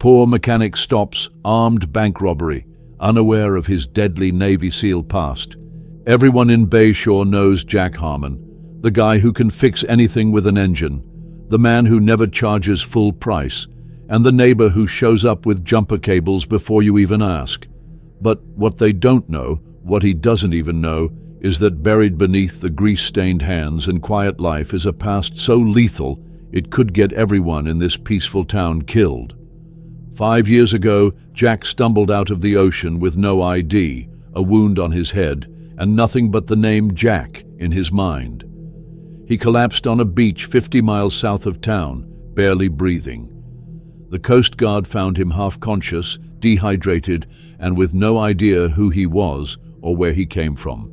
poor mechanic stops armed bank robbery, unaware of his deadly Navy SEAL past. Everyone in Bayshore knows Jack Harmon, the guy who can fix anything with an engine, the man who never charges full price, and the neighbor who shows up with jumper cables before you even ask. But what they don't know, what he doesn't even know, is that buried beneath the grease-stained hands and quiet life is a past so lethal it could get everyone in this peaceful town killed. 5 years ago, Jack stumbled out of the ocean with no ID, a wound on his head, and nothing but the name Jack in his mind. He collapsed on a beach 50 miles south of town, barely breathing. The Coast Guard found him half-conscious, dehydrated, and with no idea who he was or where he came from.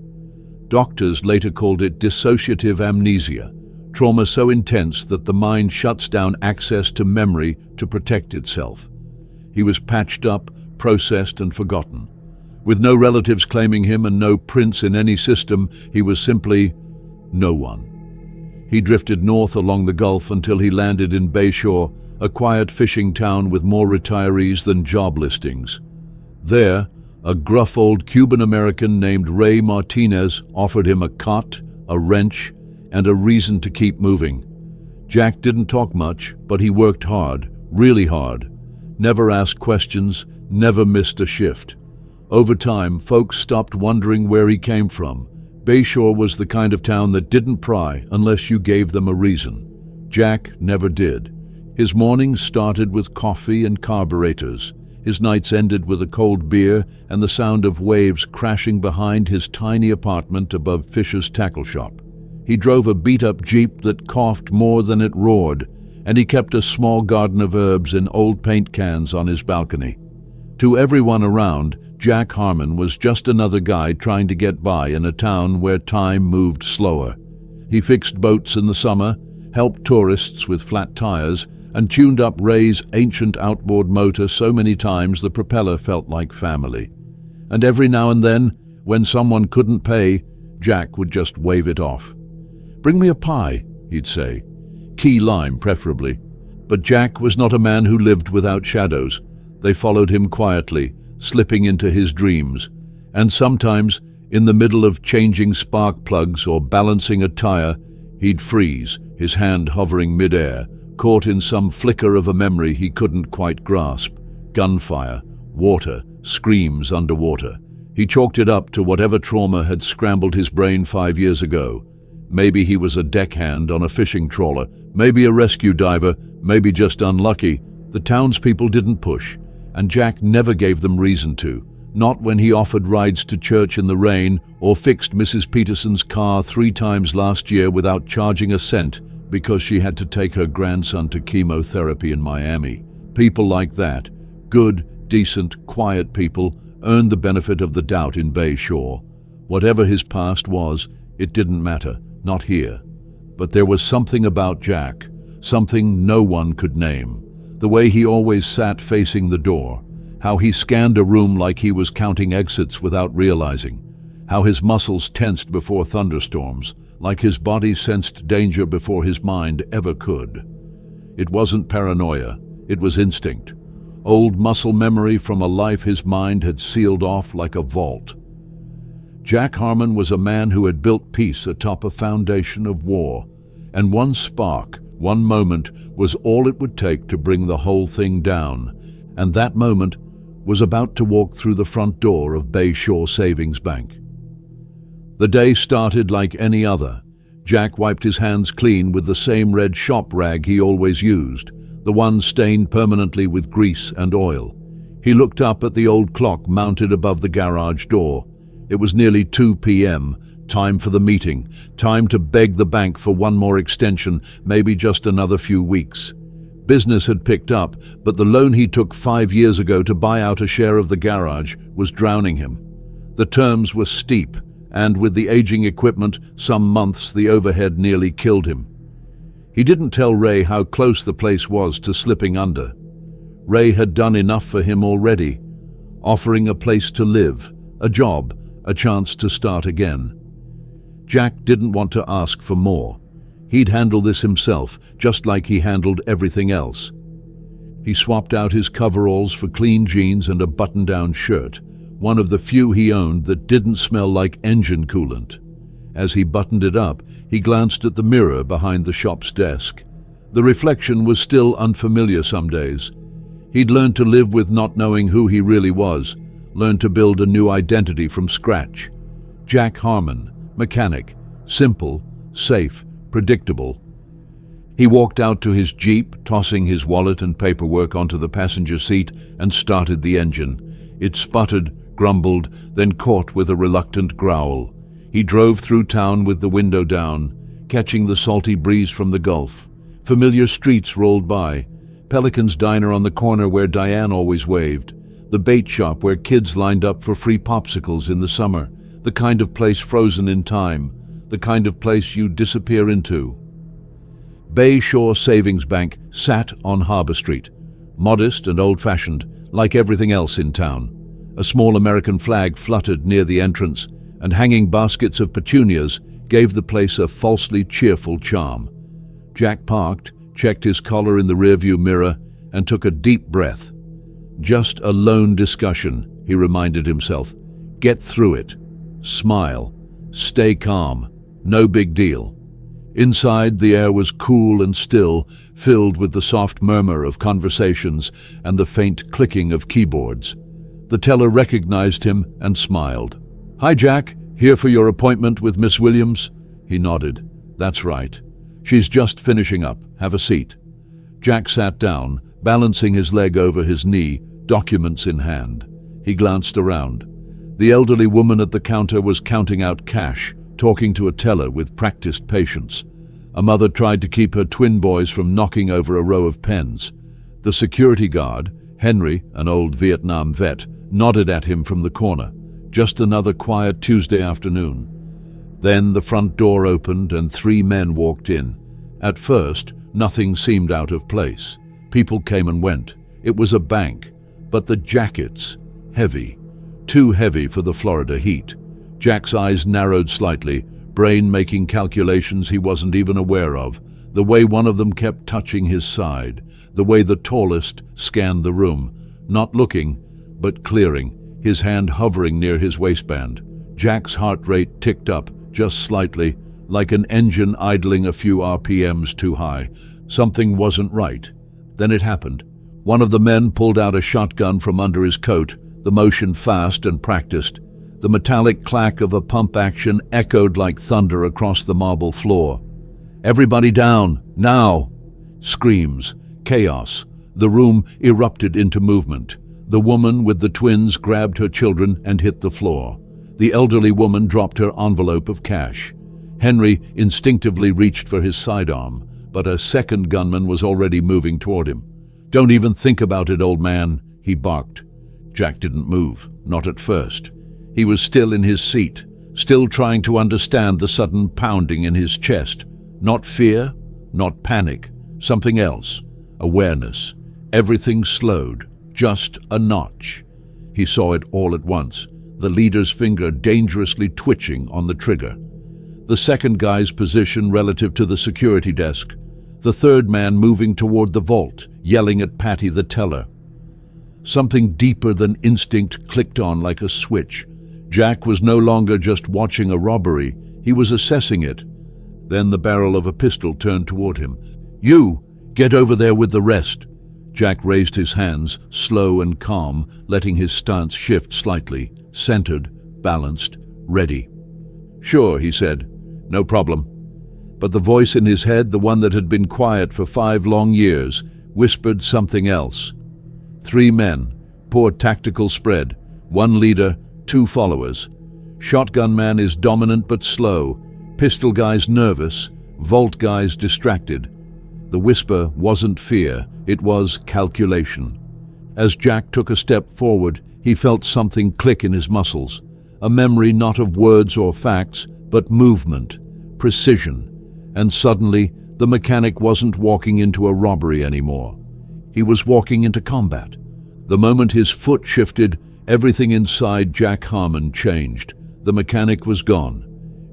Doctors later called it dissociative amnesia, trauma so intense that the mind shuts down access to memory to protect itself. He was patched up, processed, and forgotten. With no relatives claiming him and no prints in any system, he was simply no one. He drifted north along the Gulf until he landed in Bayshore, a quiet fishing town with more retirees than job listings. There, a gruff old Cuban-American named Ray Martinez offered him a cot, a wrench, and a reason to keep moving. Jack didn't talk much, but he worked hard, really hard. Never asked questions, never missed a shift. Over time, folks stopped wondering where he came from. Bayshore was the kind of town that didn't pry unless you gave them a reason. Jack never did. His mornings started with coffee and carburetors. His nights ended with a cold beer and the sound of waves crashing behind his tiny apartment above Fisher's tackle shop. He drove a beat-up Jeep that coughed more than it roared, and he kept a small garden of herbs in old paint cans on his balcony. To everyone around, Jack Harmon was just another guy trying to get by in a town where time moved slower. He fixed boats in the summer, helped tourists with flat tires, and tuned up Ray's ancient outboard motor so many times the propeller felt like family. And every now and then, when someone couldn't pay, Jack would just wave it off. "Bring me a pie," he'd say. Key lime, preferably. But Jack was not a man who lived without shadows. They followed him quietly, slipping into his dreams. And sometimes, in the middle of changing spark plugs or balancing a tire, he'd freeze, his hand hovering mid-air, caught in some flicker of a memory he couldn't quite grasp. Gunfire, water, screams underwater. He chalked it up to whatever trauma had scrambled his brain 5 years ago. Maybe he was a deckhand on a fishing trawler, maybe a rescue diver, maybe just unlucky. The townspeople didn't push, and Jack never gave them reason to. Not when he offered rides to church in the rain or fixed Mrs. Peterson's car 3 times last year without charging a cent because she had to take her grandson to chemotherapy in Miami. People like that, good, decent, quiet people, earned the benefit of the doubt in Bayshore. Whatever his past was, it didn't matter, not here. But there was something about Jack, something no one could name. The way he always sat facing the door, how he scanned a room like he was counting exits without realizing, how his muscles tensed before thunderstorms, like his body sensed danger before his mind ever could. It wasn't paranoia, it was instinct. Old muscle memory from a life his mind had sealed off like a vault. Jack Harmon was a man who had built peace atop a foundation of war, and one spark, one moment, was all it would take to bring the whole thing down, and that moment was about to walk through the front door of Bayshore Savings Bank. The day started like any other. Jack wiped his hands clean with the same red shop rag he always used, the one stained permanently with grease and oil. He looked up at the old clock mounted above the garage door. It was nearly 2 p.m., time for the meeting, time to beg the bank for one more extension, maybe just another few weeks. Business had picked up, but the loan he took 5 years ago to buy out a share of the garage was drowning him. The terms were steep, and with the aging equipment, some months the overhead nearly killed him. He didn't tell Ray how close the place was to slipping under. Ray had done enough for him already, offering a place to live, a job, a chance to start again. Jack didn't want to ask for more. He'd handle this himself, just like he handled everything else. He swapped out his coveralls for clean jeans and a button-down shirt, one of the few he owned that didn't smell like engine coolant. As he buttoned it up, he glanced at the mirror behind the shop's desk. The reflection was still unfamiliar some days. He'd learned to live with not knowing who he really was, learned to build a new identity from scratch. Jack Harmon, mechanic, simple, safe, predictable. He walked out to his Jeep, tossing his wallet and paperwork onto the passenger seat, and started the engine. It sputtered, grumbled, then caught with a reluctant growl. He drove through town with the window down, catching the salty breeze from the Gulf. Familiar streets rolled by. Pelican's Diner on the corner where Diane always waved. The bait shop where kids lined up for free popsicles in the summer. The kind of place frozen in time. The kind of place you disappear into. Bay Shore Savings Bank sat on Harbor Street, modest and old-fashioned, like everything else in town. A small American flag fluttered near the entrance, and hanging baskets of petunias gave the place a falsely cheerful charm. Jack parked, checked his collar in the rearview mirror, and took a deep breath. Just a lone discussion, he reminded himself. Get through it. Smile. Stay calm. No big deal. Inside, the air was cool and still, filled with the soft murmur of conversations and the faint clicking of keyboards. The teller recognized him and smiled. "Hi, Jack. Here for your appointment with Miss Williams?" He nodded. "That's right. She's just finishing up. Have a seat." Jack sat down, balancing his leg over his knee, documents in hand. He glanced around. The elderly woman at the counter was counting out cash, talking to a teller with practiced patience. A mother tried to keep her twin boys from knocking over a row of pens. The security guard, Henry, an old Vietnam vet, nodded at him from the corner. Just another quiet Tuesday afternoon. Then the front door opened and 3 men walked in. At first, nothing seemed out of place. People came and went. It was a bank, but the jackets, heavy. Too heavy for the Florida heat. Jack's eyes narrowed slightly, brain making calculations he wasn't even aware of. The way one of them kept touching his side. The way the tallest scanned the room, not looking, but clearing, his hand hovering near his waistband. Jack's heart rate ticked up, just slightly, like an engine idling a few RPMs too high. Something wasn't right. Then it happened. One of the men pulled out a shotgun from under his coat, the motion fast and practiced. The metallic clack of a pump action echoed like thunder across the marble floor. "Everybody down, now!" Screams, chaos. The room erupted into movement. The woman with the twins grabbed her children and hit the floor. The elderly woman dropped her envelope of cash. Henry instinctively reached for his sidearm, but a second gunman was already moving toward him. "Don't even think about it, old man," he barked. Jack didn't move, not at first. He was still in his seat, still trying to understand the sudden pounding in his chest. Not fear, not panic, something else. Awareness. Everything slowed, just a notch. He saw it all at once, the leader's finger dangerously twitching on the trigger. The second guy's position relative to the security desk. The third man moving toward the vault, yelling at Patty the teller. Something deeper than instinct clicked on like a switch. Jack was no longer just watching a robbery, he was assessing it. Then the barrel of a pistol turned toward him. "You! Get over there with the rest!" Jack raised his hands, slow and calm, letting his stance shift slightly, centered, balanced, ready. "Sure," he said. "No problem." But the voice in his head, the one that had been quiet for 5 long years, whispered something else. 3 men, poor tactical spread, 1 leader, 2 followers. Shotgun man is dominant but slow, pistol guy's nervous, vault guy's distracted. The whisper wasn't fear, it was calculation. As Jack took a step forward, he felt something click in his muscles. A memory not of words or facts, but movement, precision. And suddenly, the mechanic wasn't walking into a robbery anymore. He was walking into combat. The moment his foot shifted, everything inside Jack Harmon changed. The mechanic was gone.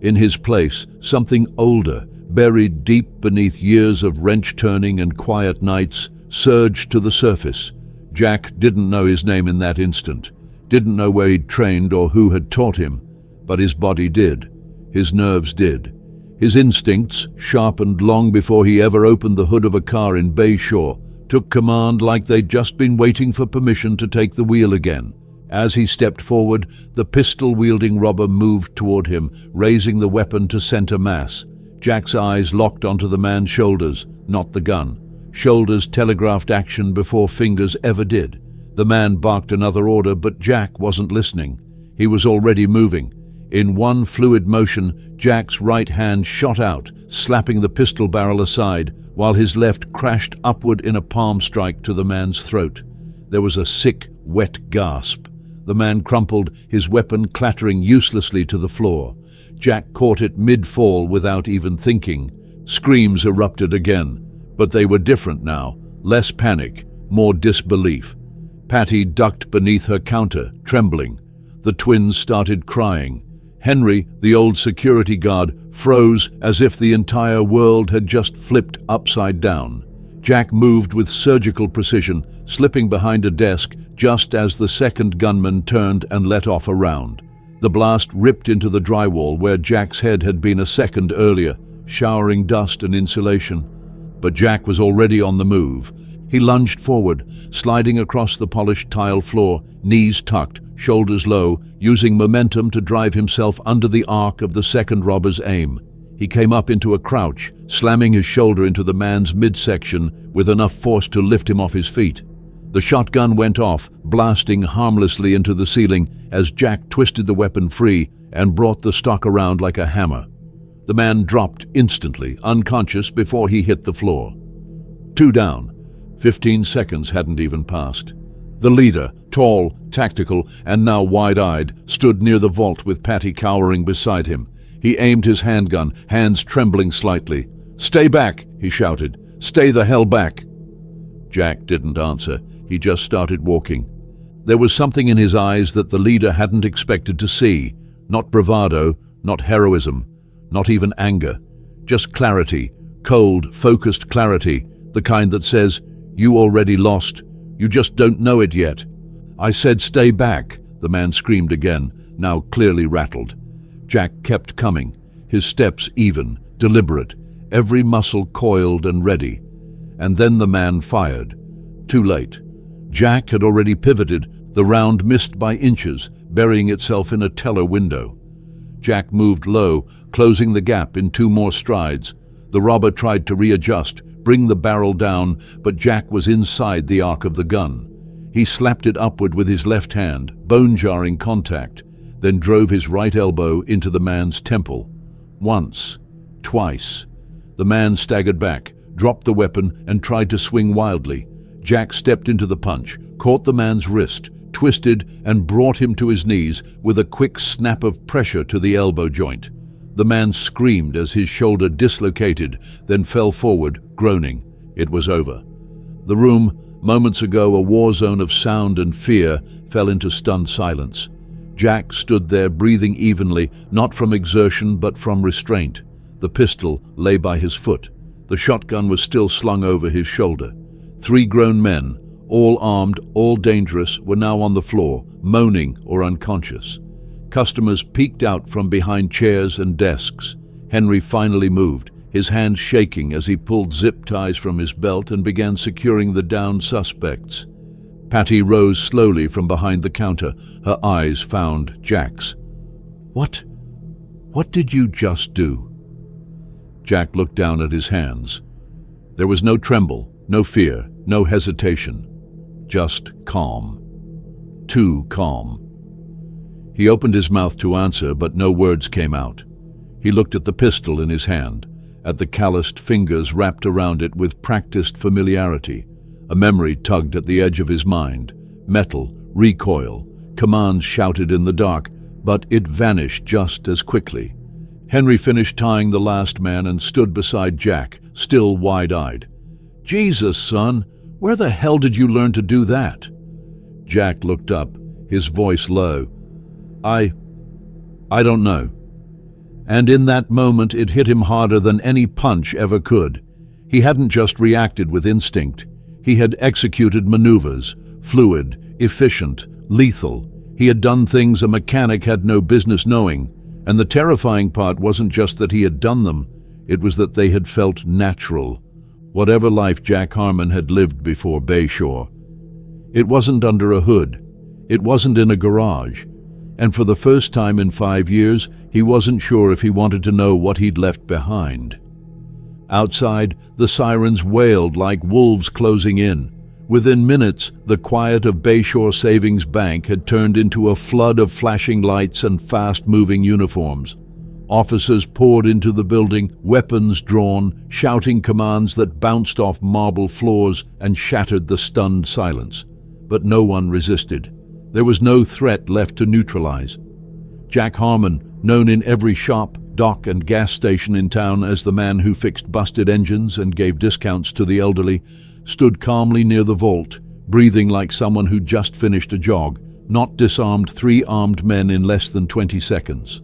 In his place, something older, buried deep beneath years of wrench-turning and quiet nights, surged to the surface. Jack didn't know his name in that instant, didn't know where he'd trained or who had taught him, but his body did. His nerves did. His instincts, sharpened long before he ever opened the hood of a car in Bayshore, took command like they'd just been waiting for permission to take the wheel again. As he stepped forward, the pistol-wielding robber moved toward him, raising the weapon to center mass. Jack's eyes locked onto the man's shoulders, not the gun. Shoulders telegraphed action before fingers ever did. The man barked another order, but Jack wasn't listening. He was already moving. In one fluid motion, Jack's right hand shot out, slapping the pistol barrel aside, while his left crashed upward in a palm strike to the man's throat. There was a sick, wet gasp. The man crumpled, his weapon clattering uselessly to the floor. Jack caught it mid-fall without even thinking. Screams erupted again, but they were different now. Less panic, more disbelief. Patty ducked beneath her counter, trembling. The twins started crying. Henry, the old security guard, froze as if the entire world had just flipped upside down. Jack moved with surgical precision, slipping behind a desk just as the second gunman turned and let off a round. The blast ripped into the drywall where Jack's head had been a second earlier, showering dust and insulation. But Jack was already on the move. He lunged forward, sliding across the polished tile floor, knees tucked, shoulders low, using momentum to drive himself under the arc of the second robber's aim. He came up into a crouch, slamming his shoulder into the man's midsection with enough force to lift him off his feet. The shotgun went off, blasting harmlessly into the ceiling as Jack twisted the weapon free and brought the stock around like a hammer. The man dropped instantly, unconscious before he hit the floor. 2 down. 15 seconds hadn't even passed. The leader, tall, tactical, and now wide-eyed, stood near the vault with Patty cowering beside him. He aimed his handgun, hands trembling slightly. "Stay back," he shouted. "Stay the hell back." Jack didn't answer. He just started walking. There was something in his eyes that the leader hadn't expected to see. Not bravado, not heroism, not even anger. Just clarity, cold, focused clarity, the kind that says, "You already lost. You just don't know it yet." "I said stay back," the man screamed again, now clearly rattled. Jack kept coming, his steps even, deliberate, every muscle coiled and ready. And then the man fired. Too late. Jack had already pivoted, the round missed by inches, burying itself in a teller window. Jack moved low, closing the gap in 2 more strides. The robber tried to readjust, bring the barrel down, but Jack was inside the arc of the gun. He slapped it upward with his left hand, bone-jarring contact, then drove his right elbow into the man's temple. Once, twice. The man staggered back, dropped the weapon, and tried to swing wildly. Jack stepped into the punch, caught the man's wrist, twisted, and brought him to his knees with a quick snap of pressure to the elbow joint. The man screamed as his shoulder dislocated, then fell forward, groaning. It was over. The room, moments ago a war zone of sound and fear, fell into stunned silence. Jack stood there breathing evenly, not from exertion but from restraint. The pistol lay by his foot. The shotgun was still slung over his shoulder. 3 grown men, all armed, all dangerous, were now on the floor, moaning or unconscious. Customers peeked out from behind chairs and desks. Henry finally moved, his hands shaking as he pulled zip ties from his belt and began securing the downed suspects. Patty rose slowly from behind the counter. Her eyes found Jack's. What did you just do?" Jack looked down at his hands. There was no tremble, no fear, no hesitation. Just calm. Too calm. He opened his mouth to answer, but no words came out. He looked at the pistol in his hand, at the calloused fingers wrapped around it with practiced familiarity. A memory tugged at the edge of his mind. Metal, recoil, commands shouted in the dark, but it vanished just as quickly. Henry finished tying the last man and stood beside Jack, still wide-eyed. "Jesus, son, where the hell did you learn to do that?" Jack looked up, his voice low. I don't know." And in that moment it hit him harder than any punch ever could. He hadn't just reacted with instinct. He had executed maneuvers, fluid, efficient, lethal. He had done things a mechanic had no business knowing, and the terrifying part wasn't just that he had done them, it was that they had felt natural, whatever life Jack Harmon had lived before Bayshore. It wasn't under a hood, it wasn't in a garage, and for the first time in 5 years, he wasn't sure if he wanted to know what he'd left behind. Outside, the sirens wailed like wolves closing in. Within minutes, the quiet of Bayshore Savings Bank had turned into a flood of flashing lights and fast-moving uniforms. Officers poured into the building, weapons drawn, shouting commands that bounced off marble floors and shattered the stunned silence. But no one resisted. There was no threat left to neutralize. Jack Harmon, known in every shop, dock and gas station in town as the man who fixed busted engines and gave discounts to the elderly, stood calmly near the vault, breathing like someone who'd just finished a jog, not disarmed 3 armed men in less than 20 seconds.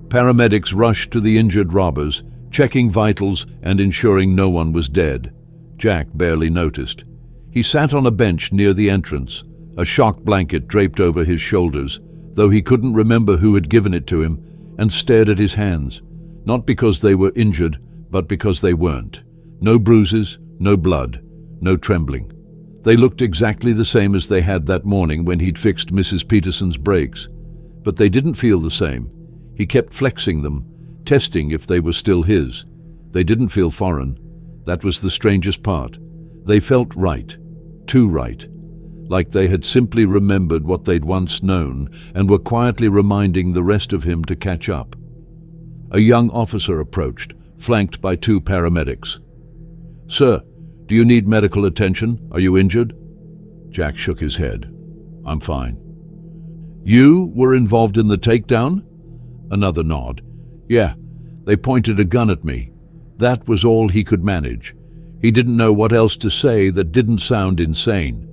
Paramedics rushed to the injured robbers, checking vitals and ensuring no one was dead. Jack barely noticed. He sat on a bench near the entrance, a shock blanket draped over his shoulders, though he couldn't remember who had given it to him, and stared at his hands, not because they were injured, but because they weren't. No bruises, no blood, no trembling. They looked exactly the same as they had that morning when he'd fixed Mrs. Peterson's brakes. But they didn't feel the same. He kept flexing them, testing if they were still his. They didn't feel foreign. That was the strangest part. They felt right. Too right. Like they had simply remembered what they'd once known and were quietly reminding the rest of him to catch up. A young officer approached, flanked by 2 paramedics. "Sir, do you need medical attention? Are you injured?" Jack shook his head. "I'm fine." "You were involved in the takedown?" Another nod. "Yeah, they pointed a gun at me." That was all he could manage. He didn't know what else to say that didn't sound insane.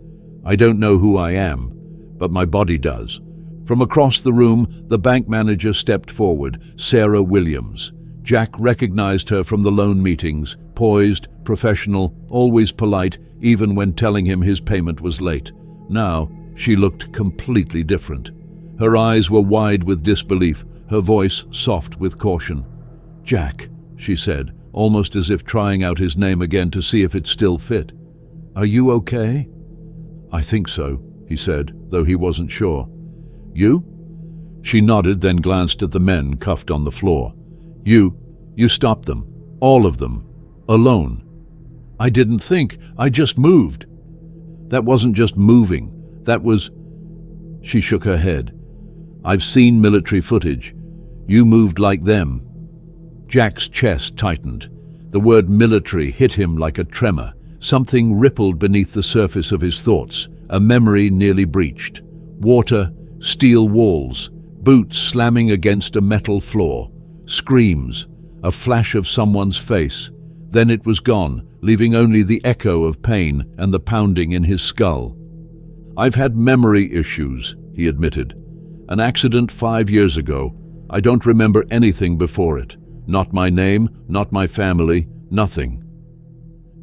"I don't know who I am, but my body does." From across the room, the bank manager stepped forward, Sarah Williams. Jack recognized her from the loan meetings, poised, professional, always polite, even when telling him his payment was late. Now, she looked completely different. Her eyes were wide with disbelief, her voice soft with caution. "Jack," she said, almost as if trying out his name again to see if it still fit. "Are you okay?" "I think so," he said, though he wasn't sure. "You?" She nodded, then glanced at the men cuffed on the floor. You stopped them. All of them. Alone." "I didn't think. I just moved." "That wasn't just moving. That was—" She shook her head. "I've seen military footage. You moved like them." Jack's chest tightened. The word military hit him like a tremor. Something rippled beneath the surface of his thoughts, a memory nearly breached. Water, steel walls, boots slamming against a metal floor, screams, a flash of someone's face. Then it was gone, leaving only the echo of pain and the pounding in his skull. "I've had memory issues," he admitted. "An accident 5 years ago. I don't remember anything before it. Not my name, not my family, nothing."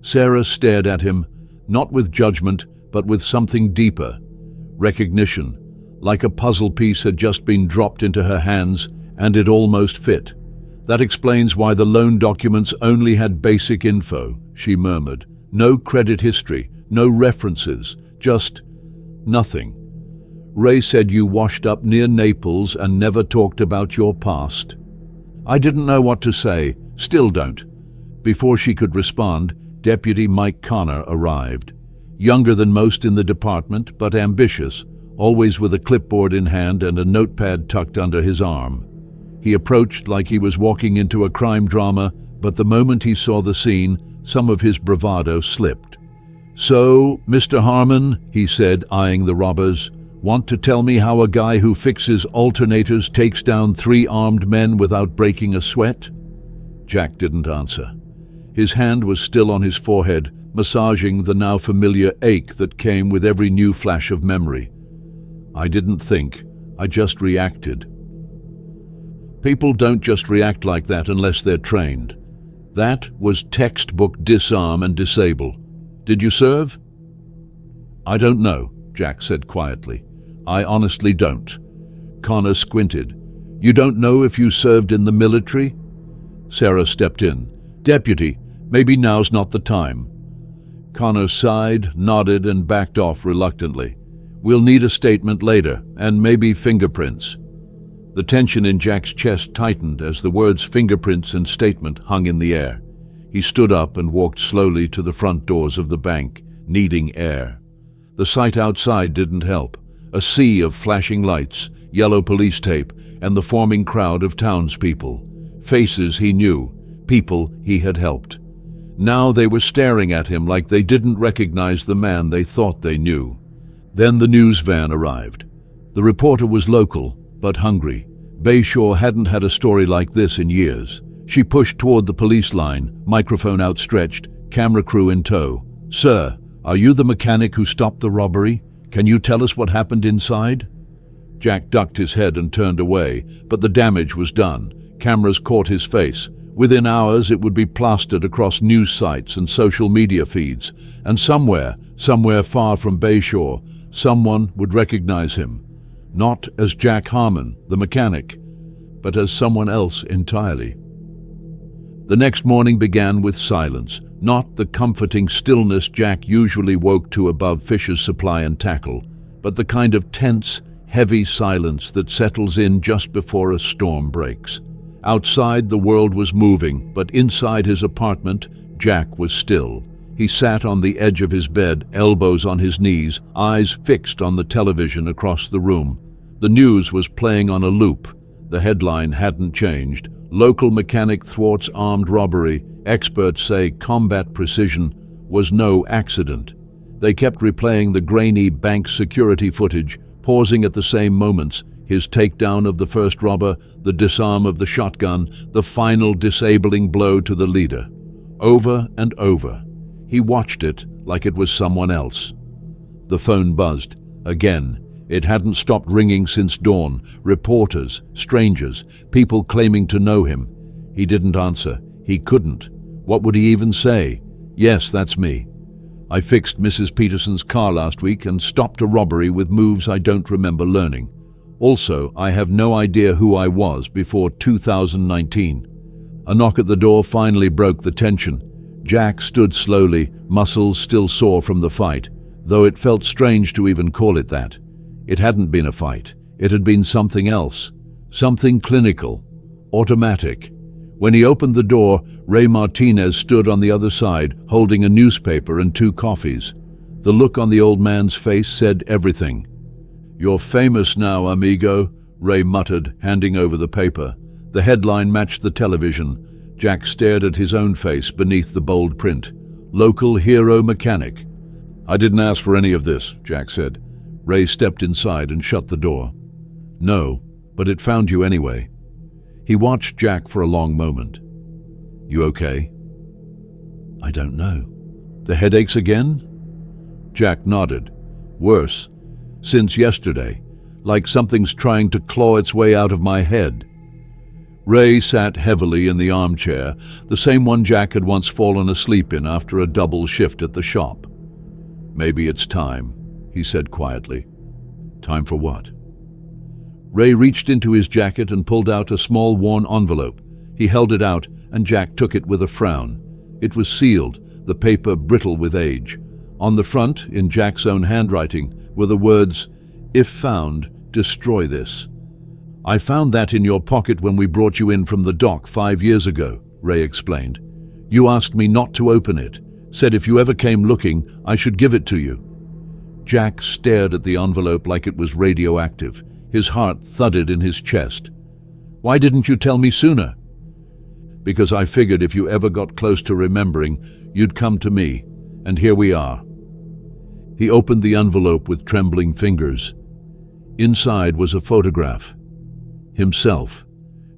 Sarah stared at him, not with judgment, but with something deeper. Recognition, like a puzzle piece had just been dropped into her hands, and it almost fit. "That explains why the loan documents only had basic info," she murmured. "No credit history, no references, just nothing. Ray said you washed up near Naples and never talked about your past." I didn't know what to say, still don't. Before she could respond, Deputy Mike Connor arrived. Younger than most in the department, but ambitious, always with a clipboard in hand and a notepad tucked under his arm. He approached like he was walking into a crime drama, but the moment he saw the scene, some of his bravado slipped. "So, Mr. Harmon," he said, eyeing the robbers, "want to tell me how a guy who fixes alternators takes down 3 armed men without breaking a sweat?" Jack didn't answer. His hand was still on his forehead, massaging the now familiar ache that came with every new flash of memory. "I didn't think. I just reacted." People don't just react like that unless they're trained. That was textbook disarm and disable. Did you serve?" "I don't know," Jack said quietly. "I honestly don't." Connor squinted. "You don't know if you served in the military?" Sarah stepped in. "Deputy, maybe now's not the time." Connor sighed, nodded, and backed off reluctantly. "We'll need a statement later, and maybe fingerprints." The tension in Jack's chest tightened as the words fingerprints and statement hung in the air. He stood up and walked slowly to the front doors of the bank, needing air. The sight outside didn't help. A sea of flashing lights, yellow police tape, and the forming crowd of townspeople. Faces he knew, people he had helped. Now they were staring at him like they didn't recognize the man they thought they knew. Then the news van arrived. The reporter was local, but hungry. Bayshore hadn't had a story like this in years. She pushed toward the police line, microphone outstretched, camera crew in tow. "Sir, are you the mechanic who stopped the robbery? Can you tell us what happened inside?" Jack ducked his head and turned away, but the damage was done. Cameras caught his face. Within hours it would be plastered across news sites and social media feeds, and somewhere far from Bayshore, someone would recognize him. Not as Jack Harmon, the mechanic, but as someone else entirely. The next morning began with silence, not the comforting stillness Jack usually woke to above Fisher's Supply and Tackle, but the kind of tense, heavy silence that settles in just before a storm breaks. Outside, the world was moving, but inside his apartment, Jack was still. He sat on the edge of his bed, elbows on his knees, eyes fixed on the television across the room. The news was playing on a loop. The headline hadn't changed. Local mechanic thwarts armed robbery. Experts say combat precision was no accident. They kept replaying the grainy bank security footage, pausing at the same moments. His takedown of the first robber, the disarm of the shotgun, the final disabling blow to the leader. Over and over. He watched it like it was someone else. The phone buzzed. Again. It hadn't stopped ringing since dawn. Reporters, strangers, people claiming to know him. He didn't answer. He couldn't. What would he even say? "Yes, that's me. I fixed Mrs. Peterson's car last week and stopped a robbery with moves I don't remember learning. Also, I have no idea who I was before 2019. A knock at the door finally broke the tension. Jack stood slowly, muscles still sore from the fight, though it felt strange to even call it that. It hadn't been a fight. It had been something else. Something clinical. Automatic. When he opened the door, Ray Martinez stood on the other side, holding a newspaper and 2 coffees. The look on the old man's face said everything. "You're famous now, amigo," Ray muttered, handing over the paper. The headline matched the television. Jack stared at his own face beneath the bold print. "Local hero mechanic." "I didn't ask for any of this," Jack said. Ray stepped inside and shut the door. "No, but it found you anyway." He watched Jack for a long moment. "You okay?" "I don't know." "The headaches again?" Jack nodded. "Worse. Since yesterday. Like something's trying to claw its way out of my head." Ray sat heavily in the armchair, the same one Jack had once fallen asleep in after a double shift at the shop. "Maybe it's time," he said quietly. "Time for what?" Ray reached into his jacket and pulled out a small worn envelope. He held it out, and Jack took it with a frown. It was sealed, the paper brittle with age. On the front, in Jack's own handwriting, were the words, "If found, destroy this." "I found that in your pocket when we brought you in from the dock 5 years ago," Ray explained. "You asked me not to open it, said if you ever came looking, I should give it to you." Jack stared at the envelope like it was radioactive. His heart thudded in his chest. "Why didn't you tell me sooner?" "Because I figured if you ever got close to remembering, you'd come to me, and here we are." He opened the envelope with trembling fingers. Inside was a photograph. Himself,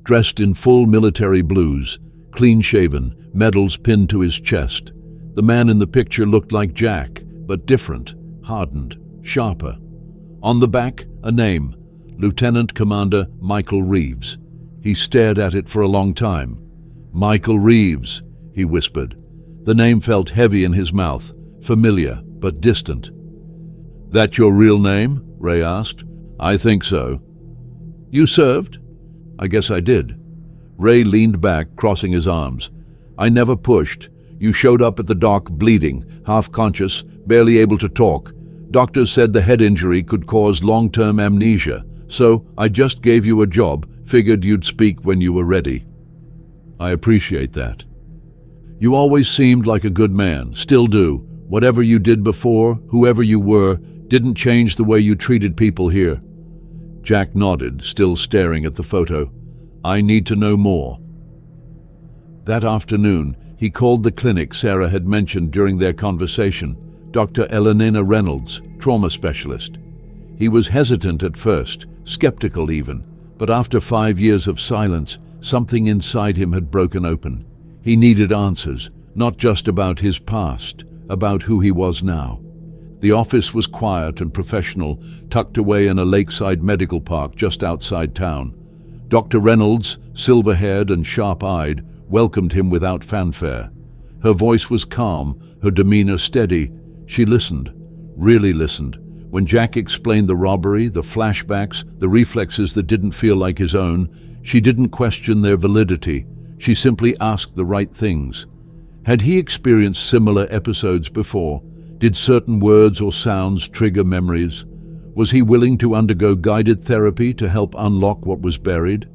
dressed in full military blues, clean-shaven, medals pinned to his chest. The man in the picture looked like Jack, but different, hardened, sharper. On the back, a name, Lieutenant Commander Michael Reeves. He stared at it for a long time. "Michael Reeves," he whispered. The name felt heavy in his mouth, familiar but distant. "That your real name?" Ray asked. "I think so." "You served?" "I guess I did." Ray leaned back, crossing his arms. "I never pushed. You showed up at the dock bleeding, half-conscious, barely able to talk. Doctors said the head injury could cause long-term amnesia, so I just gave you a job, figured you'd speak when you were ready." "I appreciate that." "You always seemed like a good man, still do. Whatever you did before, whoever you were, didn't change the way you treated people here." Jack nodded, still staring at the photo. "I need to know more." That afternoon, he called the clinic Sarah had mentioned during their conversation, Dr. Elenina Reynolds, trauma specialist. He was hesitant at first, skeptical even, but after 5 years of silence, something inside him had broken open. He needed answers, not just about his past, about who he was now. The office was quiet and professional, tucked away in a lakeside medical park just outside town. Dr. Reynolds, silver-haired and sharp-eyed, welcomed him without fanfare. Her voice was calm, her demeanor steady. She listened, really listened. When Jack explained the robbery, the flashbacks, the reflexes that didn't feel like his own, she didn't question their validity. She simply asked the right things. Had he experienced similar episodes before? Did certain words or sounds trigger memories? Was he willing to undergo guided therapy to help unlock what was buried?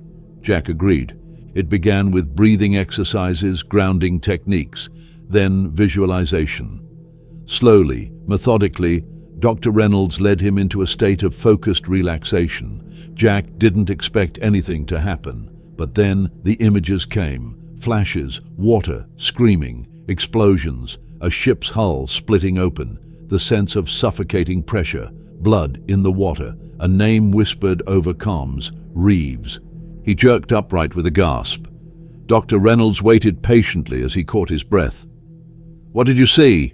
Jack agreed. It began with breathing exercises, grounding techniques, then visualization. Slowly, methodically, Dr. Reynolds led him into a state of focused relaxation. Jack didn't expect anything to happen, but then the images came. Flashes, water, screaming, explosions, a ship's hull splitting open, the sense of suffocating pressure, blood in the water, a name whispered over comms, Reeves. He jerked upright with a gasp. Dr. Reynolds waited patiently as he caught his breath. "What did you see?"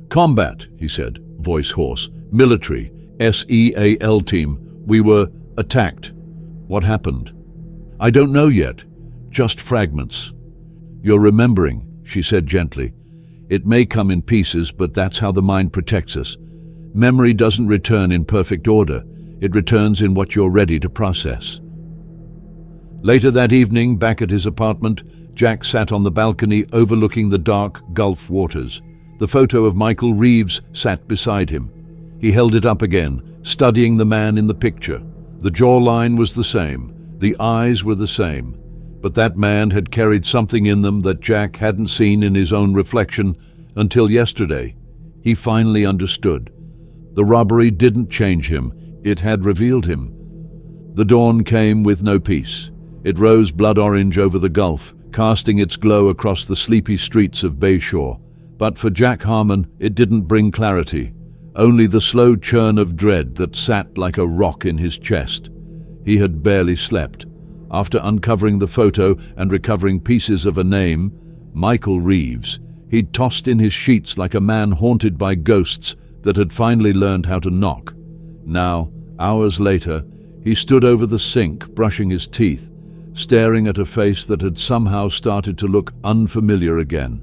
"Combat," he said, voice hoarse. "Military, SEAL team. We were attacked." "What happened?" "I don't know yet. Just fragments." "You're remembering," she said gently. "It may come in pieces, but that's how the mind protects us. Memory doesn't return in perfect order. It returns in what you're ready to process." Later that evening, back at his apartment, Jack sat on the balcony overlooking the dark Gulf waters. The photo of Michael Reeves sat beside him. He held it up again, studying the man in the picture. The jawline was the same. The eyes were the same. But that man had carried something in them that Jack hadn't seen in his own reflection until yesterday. He finally understood. The robbery didn't change him. It had revealed him. The dawn came with no peace. It rose blood orange over the Gulf, casting its glow across the sleepy streets of Bayshore. But for Jack Harmon, it didn't bring clarity, only the slow churn of dread that sat like a rock in his chest. He had barely slept. After uncovering the photo and recovering pieces of a name, Michael Reeves, he'd tossed in his sheets like a man haunted by ghosts that had finally learned how to knock. Now, hours later, he stood over the sink, brushing his teeth, staring at a face that had somehow started to look unfamiliar again.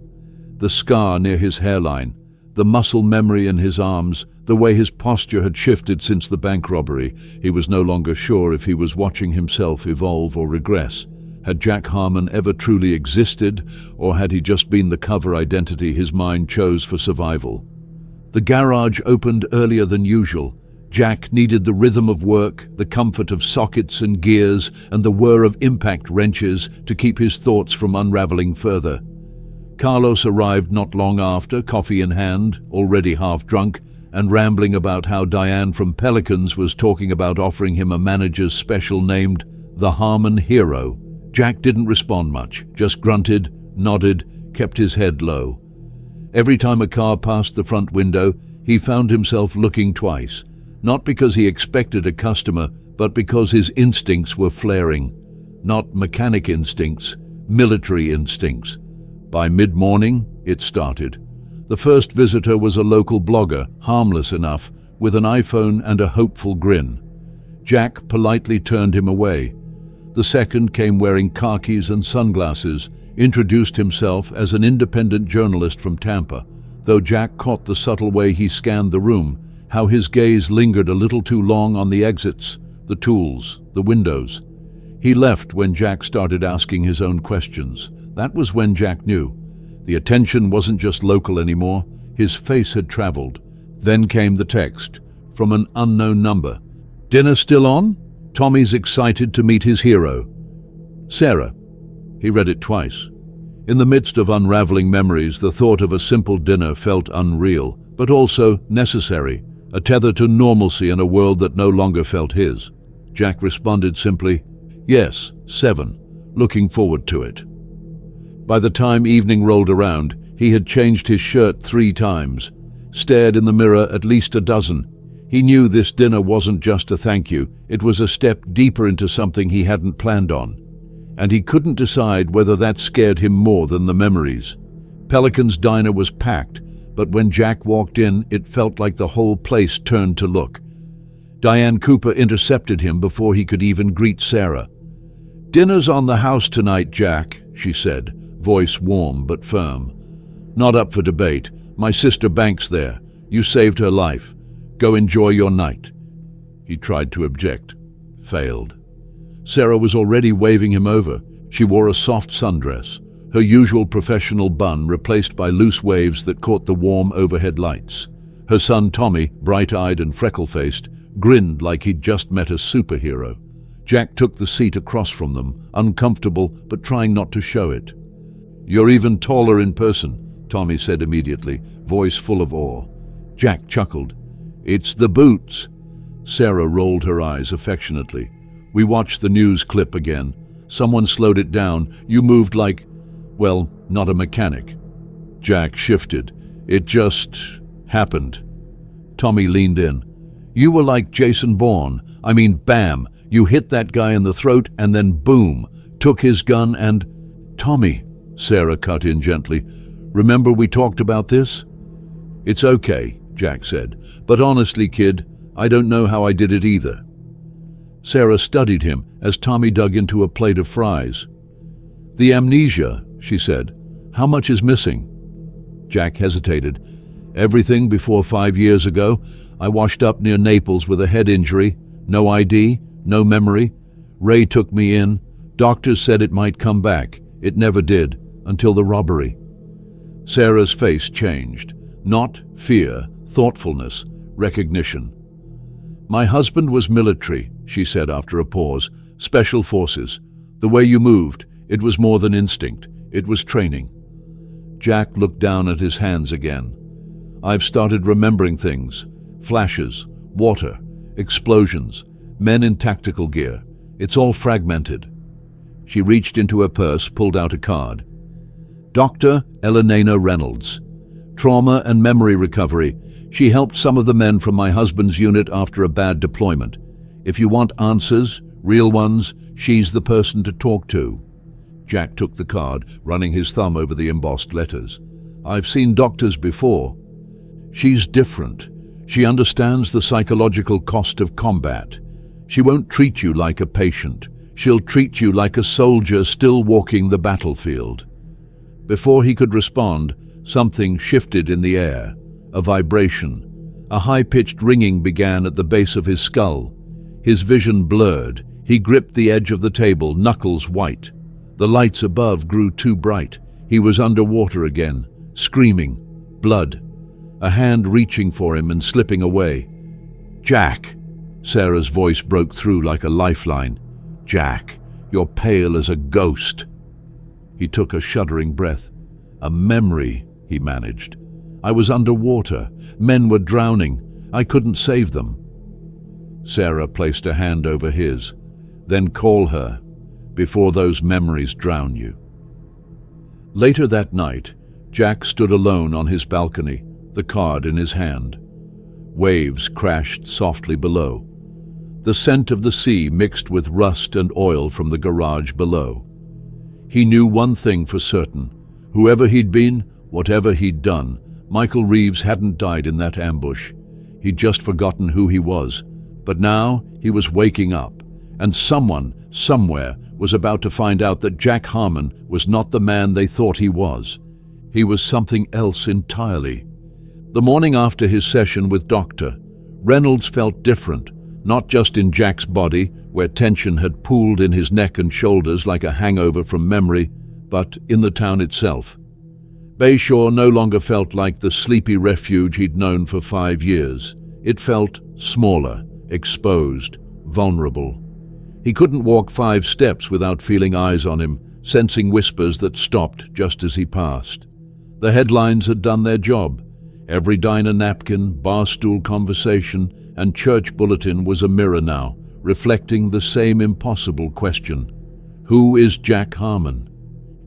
The scar near his hairline, the muscle memory in his arms, the way his posture had shifted since the bank robbery. He was no longer sure if he was watching himself evolve or regress. Had Jack Harmon ever truly existed, or had he just been the cover identity his mind chose for survival? The garage opened earlier than usual. Jack needed the rhythm of work, the comfort of sockets and gears, and the whir of impact wrenches to keep his thoughts from unraveling further. Carlos arrived not long after, coffee in hand, already half drunk, and rambling about how Diane from Pelicans was talking about offering him a manager's special named the Harmon Hero. Jack didn't respond much, just grunted, nodded, kept his head low. Every time a car passed the front window, he found himself looking twice. Not because he expected a customer, but because his instincts were flaring. Not mechanic instincts, military instincts. By mid-morning, it started. The first visitor was a local blogger, harmless enough, with an iPhone and a hopeful grin. Jack politely turned him away. The second came wearing khakis and sunglasses, introduced himself as an independent journalist from Tampa. though Jack caught the subtle way he scanned the room, how his gaze lingered a little too long on the exits, the tools, the windows. He left when Jack started asking his own questions. That was when Jack knew. The attention wasn't just local anymore. His face had traveled. Then came the text, from an unknown number. "Dinner still on? Tommy's excited to meet his hero. Sarah." He read it twice. In the midst of unraveling memories, the thought of a simple dinner felt unreal, but also necessary, a tether to normalcy in a world that no longer felt his. Jack responded simply, "Yes, 7. Looking forward to it." By the time evening rolled around, he had changed his shirt 3 times, stared in the mirror at least a dozen. He knew this dinner wasn't just a thank you, it was a step deeper into something he hadn't planned on. And he couldn't decide whether that scared him more than the memories. Pelican's diner was packed, but when Jack walked in, it felt like the whole place turned to look. Diane Cooper intercepted him before he could even greet Sarah. "Dinner's on the house tonight, Jack," she said, voice warm but firm. "Not up for debate. My sister Bank's there. You saved her life. Go enjoy your night." He tried to object. Failed. Sarah was already waving him over. She wore a soft sundress, her usual professional bun replaced by loose waves that caught the warm overhead lights. Her son Tommy, bright-eyed and freckle-faced, grinned like he'd just met a superhero. Jack took the seat across from them, uncomfortable but trying not to show it. "You're even taller in person," Tommy said immediately, voice full of awe. Jack chuckled. "It's the boots." Sarah rolled her eyes affectionately. "We watched the news clip again. Someone slowed it down. You moved like, well, not a mechanic." Jack shifted. "It just happened." Tommy leaned in. "You were like Jason Bourne. I mean, bam, you hit that guy in the throat and then boom, took his gun and—" "Tommy," Sarah cut in gently, "remember we talked about this?" "It's okay," Jack said, "but honestly, kid, I don't know how I did it either." Sarah studied him as Tommy dug into a plate of fries. "The amnesia," she said. "How much is missing?" Jack hesitated. "Everything before 5 years ago. I washed up near Naples with a head injury. No ID, no memory. Ray took me in. Doctors said it might come back. It never did, until the robbery." Sarah's face changed. Not fear, thoughtfulness, recognition. "My husband was military," she said after a pause. "Special forces. The way you moved, it was more than instinct. It was training." Jack looked down at his hands again. "I've started remembering things. Flashes, water, explosions, men in tactical gear. It's all fragmented." She reached into her purse, pulled out a card. "Dr. Elenina Reynolds. Trauma and memory recovery. She helped some of the men from my husband's unit after a bad deployment. If you want answers, real ones, she's the person to talk to." Jack took the card, running his thumb over the embossed letters. "I've seen doctors before. She's different. She understands the psychological cost of combat. She won't treat you like a patient. She'll treat you like a soldier still walking the battlefield." Before he could respond, something shifted in the air. A vibration. A high-pitched ringing began at the base of his skull. His vision blurred. He gripped the edge of the table, knuckles white. The lights above grew too bright. He was underwater again, screaming. Blood. A hand reaching for him and slipping away. "Jack!" Sarah's voice broke through like a lifeline. "Jack, you're pale as a ghost." He took a shuddering breath. "A memory," he managed. "I was underwater. Men were drowning. I couldn't save them." Sarah placed a hand over his. "Then call her, before those memories drown you." Later that night, Jack stood alone on his balcony, the card in his hand. Waves crashed softly below. The scent of the sea mixed with rust and oil from the garage below. He knew one thing for certain. Whoever he'd been, whatever he'd done, Michael Reeves hadn't died in that ambush. He'd just forgotten who he was. But now he was waking up, and someone, somewhere, was about to find out that Jack Harmon was not the man they thought he was. He was something else entirely. The morning after his session with Dr. Reynolds felt different, not just in Jack's body, where tension had pooled in his neck and shoulders like a hangover from memory, but in the town itself. Bayshore no longer felt like the sleepy refuge he'd known for 5 years. It felt smaller, exposed, vulnerable. He couldn't walk 5 steps without feeling eyes on him, sensing whispers that stopped just as he passed. The headlines had done their job. Every diner napkin, barstool conversation, and church bulletin was a mirror now, reflecting the same impossible question. Who is Jack Harmon?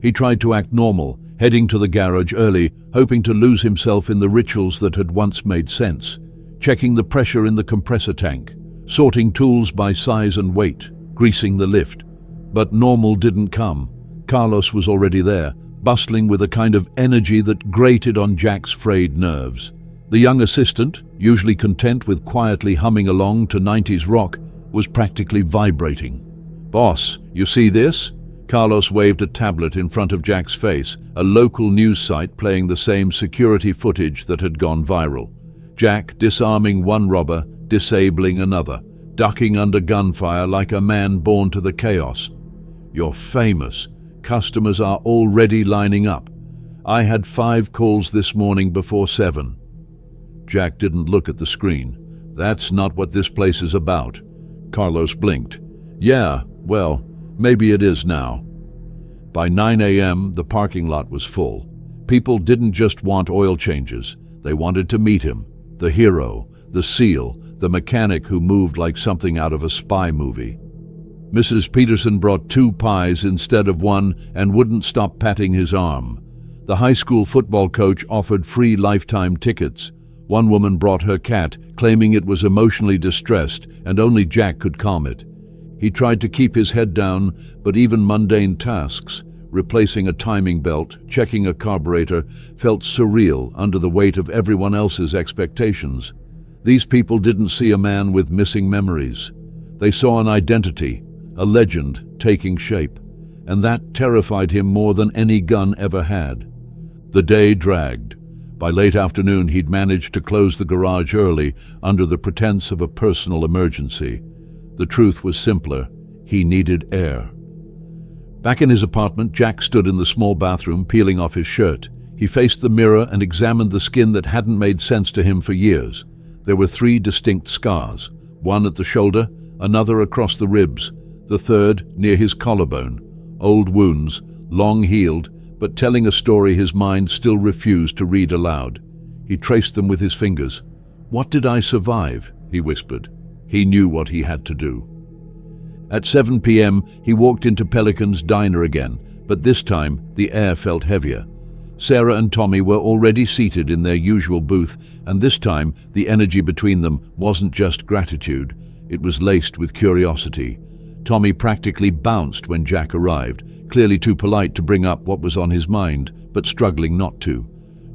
He tried to act normal, heading to the garage early, hoping to lose himself in the rituals that had once made sense, checking the pressure in the compressor tank, sorting tools by size and weight, greasing the lift. But normal didn't come. Carlos was already there, bustling with a kind of energy that grated on Jack's frayed nerves. The young assistant, usually content with quietly humming along to 90s rock, was practically vibrating. "Boss, you see this?" Carlos waved a tablet in front of Jack's face, a local news site playing the same security footage that had gone viral. Jack disarming one robber, disabling another, ducking under gunfire like a man born to the chaos. "You're famous. Customers are already lining up. I had 5 calls this morning before 7. Jack didn't look at the screen. "That's not what this place is about." Carlos blinked. "Yeah, well, maybe it is now." By 9 a.m., the parking lot was full. People didn't just want oil changes. They wanted to meet him, the hero, the SEAL, the mechanic who moved like something out of a spy movie. Mrs. Peterson brought 2 pies instead of 1 and wouldn't stop patting his arm. The high school football coach offered free lifetime tickets. One woman brought her cat, claiming it was emotionally distressed and only Jack could calm it. He tried to keep his head down, but even mundane tasks, replacing a timing belt, checking a carburetor, felt surreal under the weight of everyone else's expectations. These people didn't see a man with missing memories. They saw an identity, a legend taking shape, and that terrified him more than any gun ever had. The day dragged. By late afternoon, he'd managed to close the garage early under the pretense of a personal emergency. The truth was simpler. He needed air. Back in his apartment, Jack stood in the small bathroom, peeling off his shirt. He faced the mirror and examined the skin that hadn't made sense to him for years. There were 3 distinct scars, one at the shoulder, another across the ribs, the third near his collarbone. Old wounds, long healed, but telling a story his mind still refused to read aloud. He traced them with his fingers. "What did I survive?" he whispered. He knew what he had to do. At 7 p.m., he walked into Pelican's diner again, but this time the air felt heavier. Sarah and Tommy were already seated in their usual booth, and this time the energy between them wasn't just gratitude. It was laced with curiosity. Tommy practically bounced when Jack arrived, clearly too polite to bring up what was on his mind, but struggling not to.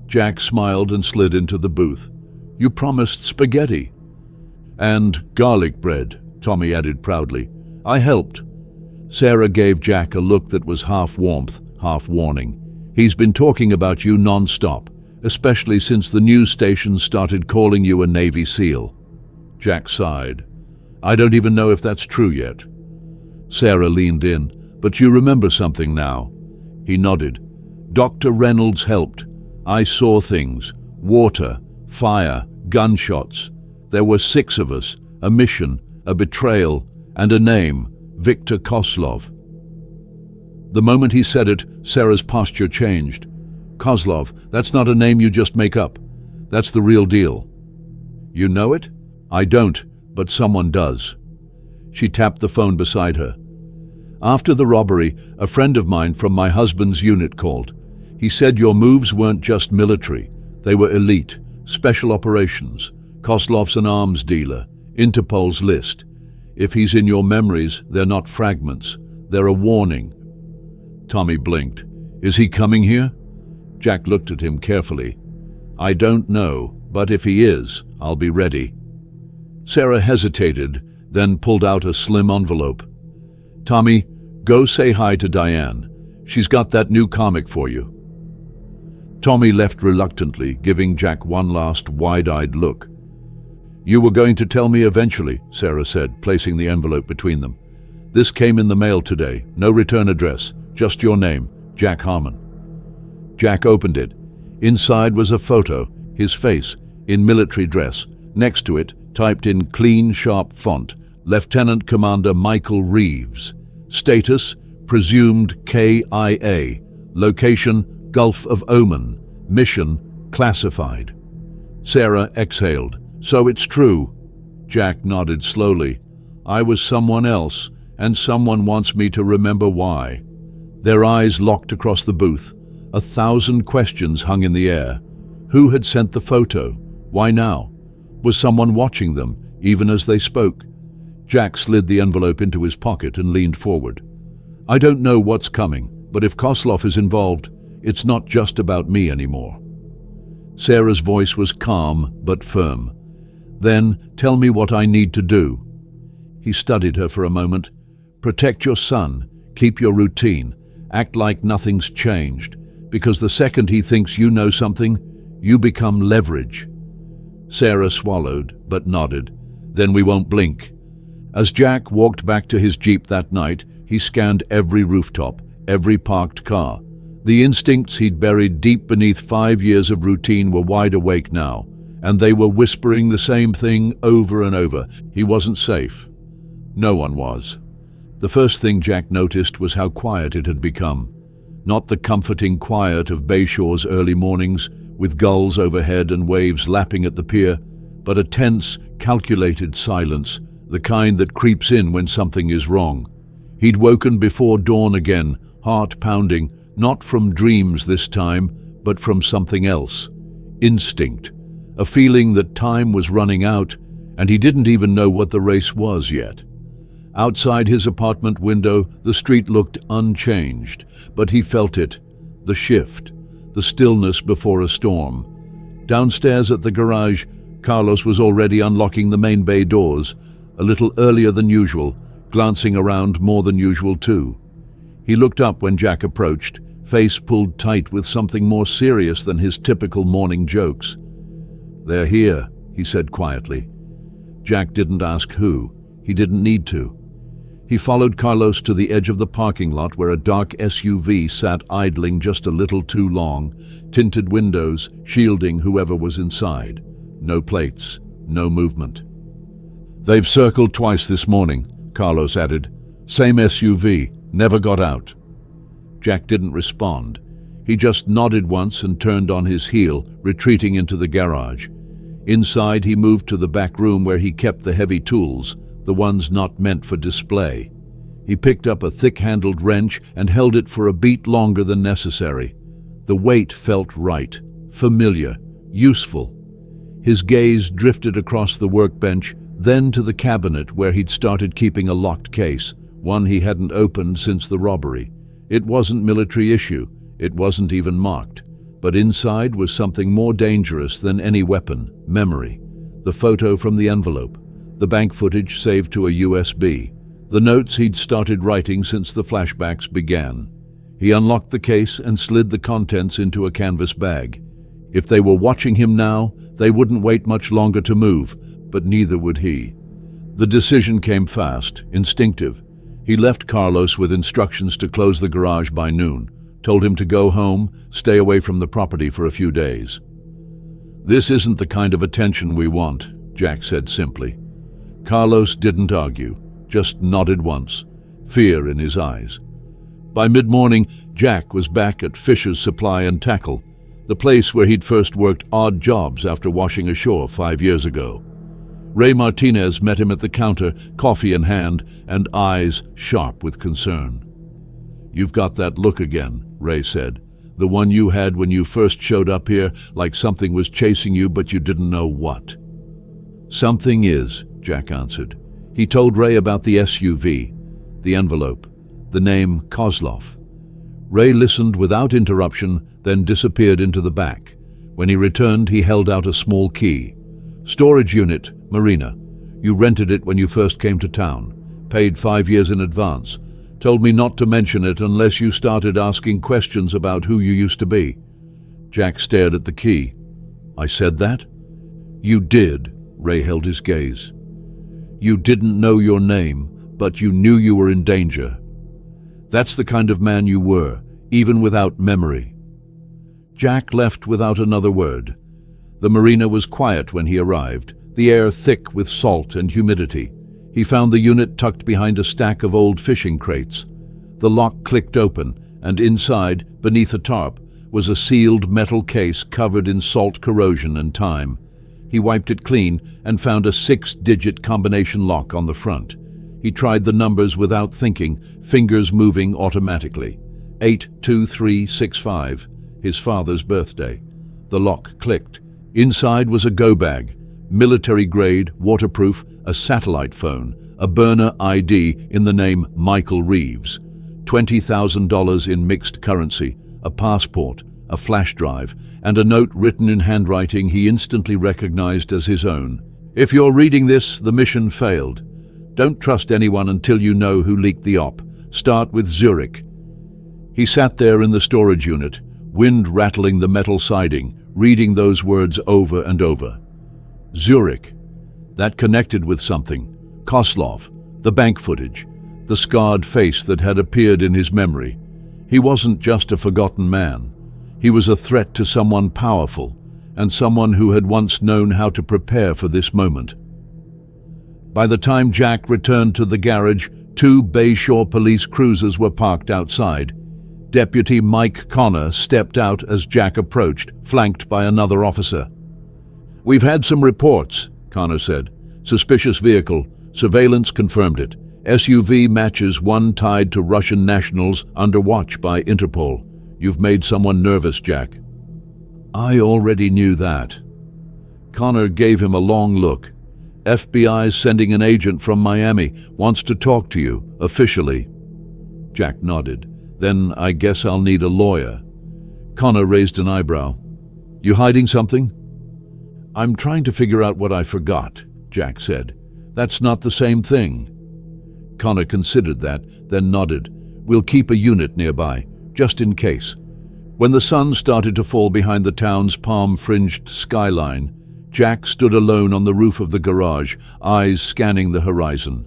Jack smiled and slid into the booth. "You promised spaghetti." "And garlic bread," Tommy added proudly. "I helped." Sarah gave Jack a look that was half warmth, half warning. "He's been talking about you non-stop, especially since the news stations started calling you a Navy SEAL." Jack sighed. "I don't even know if that's true yet." Sarah leaned in. "But you remember something now?" He nodded. "Dr. Reynolds helped. I saw things. Water, fire, gunshots. There were 6 of us, a mission, a betrayal, and a name, Victor Kozlov." The moment he said it, Sarah's posture changed. "Kozlov, that's not a name you just make up. That's the real deal." "You know it?" "I don't, but someone does." She tapped the phone beside her. "After the robbery, a friend of mine from my husband's unit called. He said your moves weren't just military. They were elite, special operations. Kozlov's an arms dealer, Interpol's list. If he's in your memories, they're not fragments. They're a warning." Tommy blinked. "Is he coming here?" Jack looked at him carefully. "I don't know, but if he is, I'll be ready." Sarah hesitated, then pulled out a slim envelope. "Tommy, go say hi to Diane. She's got that new comic for you." Tommy left reluctantly, giving Jack one last wide-eyed look. "You were going to tell me eventually," Sarah said, placing the envelope between them. "This came in the mail today. No return address. Just your name, Jack Harmon." Jack opened it. Inside was a photo, his face, in military dress. Next to it, typed in clean, sharp font, Lieutenant Commander Michael Reeves. Status, presumed KIA. Location, Gulf of Oman. Mission, classified. Sarah exhaled. "So it's true." Jack nodded slowly. "I was someone else, and someone wants me to remember why." Their eyes locked across the booth. 1,000 questions hung in the air. Who had sent the photo? Why now? Was someone watching them, even as they spoke? Jack slid the envelope into his pocket and leaned forward. "I don't know what's coming, but if Kozlov is involved, it's not just about me anymore." Sarah's voice was calm but firm. "Then tell me what I need to do." He studied her for a moment. "Protect your son. Keep your routine. Act like nothing's changed. Because the second he thinks you know something, you become leverage." Sarah swallowed, but nodded. "Then we won't blink." As Jack walked back to his Jeep that night, he scanned every rooftop, every parked car. The instincts he'd buried deep beneath 5 years of routine were wide awake now, and they were whispering the same thing over and over. He wasn't safe. No one was. The first thing Jack noticed was how quiet it had become. Not the comforting quiet of Bayshore's early mornings, with gulls overhead and waves lapping at the pier, but a tense, calculated silence, the kind that creeps in when something is wrong. He'd woken before dawn again, heart pounding, not from dreams this time, but from something else. Instinct. A feeling that time was running out, and he didn't even know what the race was yet. Outside his apartment window, the street looked unchanged, but he felt it, the shift, the stillness before a storm. Downstairs at the garage, Carlos was already unlocking the main bay doors, a little earlier than usual, glancing around more than usual too. He looked up when Jack approached, face pulled tight with something more serious than his typical morning jokes. "They're here," he said quietly. Jack didn't ask who. He didn't need to. He followed Carlos to the edge of the parking lot where a dark SUV sat idling just a little too long, tinted windows shielding whoever was inside. No plates, no movement. "They've circled twice this morning," Carlos added. "Same SUV, never got out." Jack didn't respond. He just nodded once and turned on his heel, retreating into the garage. Inside, he moved to the back room where he kept the heavy tools, the ones not meant for display. He picked up a thick-handled wrench and held it for a beat longer than necessary. The weight felt right, familiar, useful. His gaze drifted across the workbench, then to the cabinet where he'd started keeping a locked case, one he hadn't opened since the robbery. It wasn't military issue, it wasn't even marked. But inside was something more dangerous than any weapon: memory. The photo from the envelope. The bank footage saved to a USB. The notes he'd started writing since the flashbacks began. He unlocked the case and slid the contents into a canvas bag. If they were watching him now, they wouldn't wait much longer to move, but neither would he. The decision came fast, instinctive. He left Carlos with instructions to close the garage by noon, told him to go home, stay away from the property for a few days. "This isn't the kind of attention we want," Jack said simply. Carlos didn't argue, just nodded once, fear in his eyes. By mid-morning, Jack was back at Fisher's Supply and Tackle, the place where he'd first worked odd jobs after washing ashore 5 years ago. Ray Martinez met him at the counter, coffee in hand, and eyes sharp with concern. "You've got that look again," Ray said. "The one you had when you first showed up here, like something was chasing you but you didn't know what." "Something is," Jack answered. He told Ray about the SUV, the envelope, the name Kozlov. Ray listened without interruption, then disappeared into the back. When he returned, he held out a small key. "Storage unit, Marina. You rented it when you first came to town. Paid 5 years in advance. Told me not to mention it unless you started asking questions about who you used to be." Jack stared at the key. "I said that?" "You did." Ray held his gaze. "You didn't know your name, but you knew you were in danger. That's the kind of man you were, even without memory." Jack left without another word. The marina was quiet when he arrived, the air thick with salt and humidity. He found the unit tucked behind a stack of old fishing crates. The lock clicked open, and inside, beneath a tarp, was a sealed metal case covered in salt corrosion and time. He wiped it clean and found a 6-digit combination lock on the front. He tried the numbers without thinking, fingers moving automatically. 82365, his father's birthday. The lock clicked. Inside was a go bag, military-grade, waterproof, a satellite phone, a burner ID in the name Michael Reeves, $20,000 in mixed currency, a passport, a flash drive, and a note written in handwriting he instantly recognized as his own. "If you're reading this, the mission failed. Don't trust anyone until you know who leaked the op. Start with Zurich." He sat there in the storage unit, wind rattling the metal siding, reading those words over and over. Zurich. That connected with something. Koslov, the bank footage, the scarred face that had appeared in his memory. He wasn't just a forgotten man. He was a threat to someone powerful, and someone who had once known how to prepare for this moment. By the time Jack returned to the garage, 2 Bayshore police cruisers were parked outside. Deputy Mike Connor stepped out as Jack approached, flanked by another officer. "We've had some reports," Connor said. "Suspicious vehicle. Surveillance confirmed it. SUV matches one tied to Russian nationals under watch by Interpol. You've made someone nervous, Jack." "I already knew that." Connor gave him a long look. "FBI's sending an agent from Miami. Wants to talk to you, officially." Jack nodded. "Then I guess I'll need a lawyer." Connor raised an eyebrow. "You hiding something?" "I'm trying to figure out what I forgot," Jack said. "That's not the same thing." Connor considered that, then nodded. "We'll keep a unit nearby, just in case." When the sun started to fall behind the town's palm-fringed skyline, Jack stood alone on the roof of the garage, eyes scanning the horizon.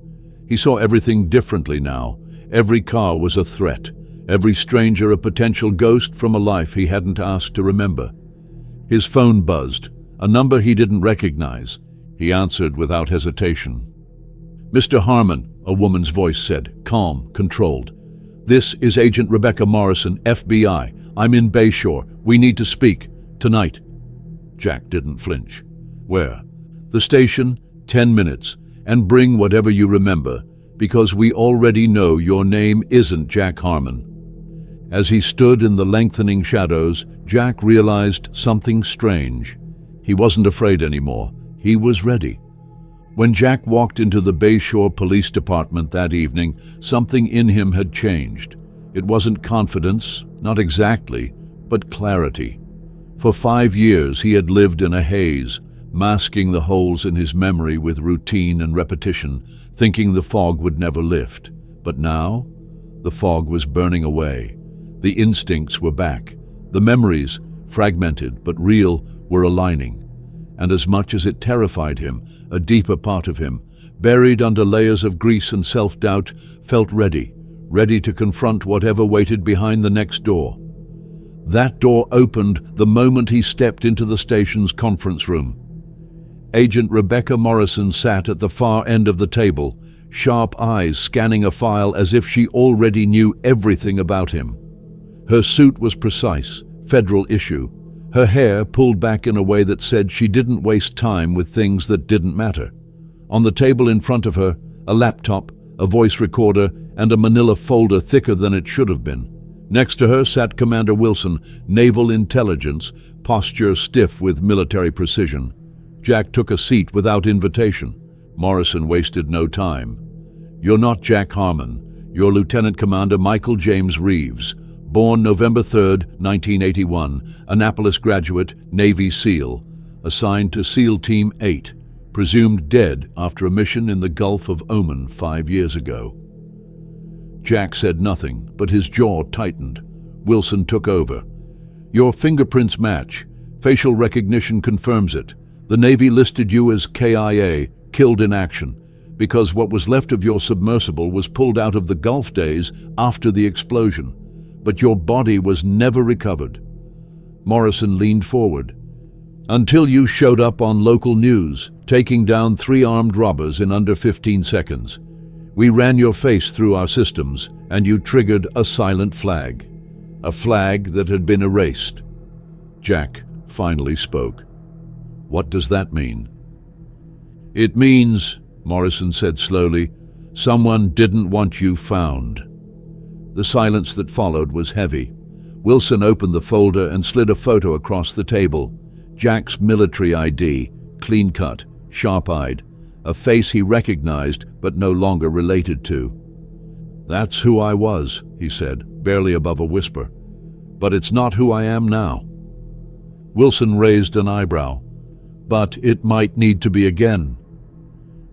He saw everything differently now. Every car was a threat. Every stranger a potential ghost from a life he hadn't asked to remember. His phone buzzed, a number he didn't recognize. He answered without hesitation. "Mr. Harmon," a woman's voice said, calm, controlled. "This is Agent Rebecca Morrison, FBI. I'm in Bayshore. We need to speak. Tonight." Jack didn't flinch. "Where?" "The station, 10 minutes. And bring whatever you remember, because we already know your name isn't Jack Harmon." As he stood in the lengthening shadows, Jack realized something strange. He wasn't afraid anymore. He was ready. When Jack walked into the Bayshore Police Department that evening, something in him had changed. It wasn't confidence, not exactly, but clarity. For 5 years he had lived in a haze, masking the holes in his memory with routine and repetition, thinking the fog would never lift. But now, the fog was burning away. The instincts were back. The memories, fragmented but real, were aligning. And as much as it terrified him, a deeper part of him, buried under layers of grease and self-doubt, felt ready to confront whatever waited behind the next door. That door opened the moment he stepped into the station's conference room. Agent Rebecca Morrison sat at the far end of the table, sharp eyes scanning a file as if she already knew everything about him. Her suit was precise, federal issue. Her hair pulled back in a way that said she didn't waste time with things that didn't matter. On the table in front of her, a laptop, a voice recorder, and a manila folder thicker than it should have been. Next to her sat Commander Wilson, Naval Intelligence, posture stiff with military precision. Jack took a seat without invitation. Morrison wasted no time. "You're not Jack Harmon. You're Lieutenant Commander Michael James Reeves. Born November 3rd, 1981, Annapolis graduate, Navy SEAL, assigned to SEAL Team 8, presumed dead after a mission in the Gulf of Oman 5 years ago." Jack said nothing, but his jaw tightened. Wilson took over. Your fingerprints match. Facial recognition confirms it. The Navy listed you as KIA, killed in action, because what was left of your submersible was pulled out of the Gulf days after the explosion. But your body was never recovered. Morrison leaned forward. Until you showed up on local news, taking down 3 armed robbers in under 15 seconds. We ran your face through our systems, and you triggered a silent flag. A flag that had been erased. Jack finally spoke. What does that mean? It means, Morrison said slowly, someone didn't want you found. The silence that followed was heavy. Wilson opened the folder and slid a photo across the table. Jack's military ID, clean-cut, sharp-eyed, a face he recognized but no longer related to. That's who I was, he said, barely above a whisper. But it's not who I am now. Wilson raised an eyebrow. But it might need to be again.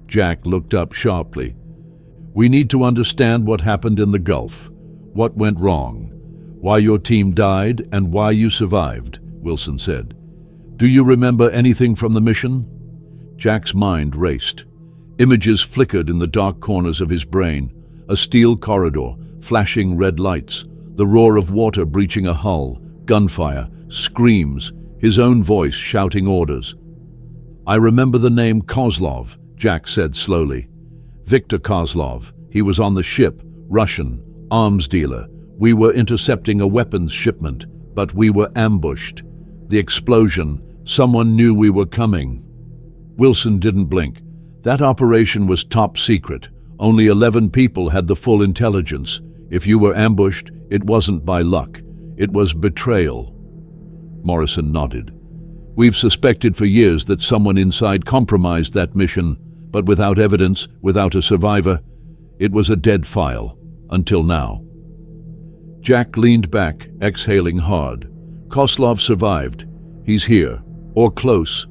Jack looked up sharply. We need to understand what happened in the Gulf, what went wrong, why your team died and why you survived, Wilson said. Do you remember anything from the mission? Jack's mind raced. Images flickered in the dark corners of his brain. A steel corridor, flashing red lights, the roar of water breaching a hull, gunfire, screams, his own voice shouting orders. I remember the name Kozlov, Jack said slowly. Viktor Kozlov. He was on the ship, Russian, arms dealer. We were intercepting a weapons shipment, but we were ambushed. The explosion, someone knew we were coming. Wilson didn't blink. That operation was top secret. Only 11 people had the full intelligence. If you were ambushed, it wasn't by luck. It was betrayal. Morrison nodded. We've suspected for years that someone inside compromised that mission, but without evidence, without a survivor, it was a dead file, until now. Jack leaned back, exhaling hard. Kozlov survived. He's here, or close.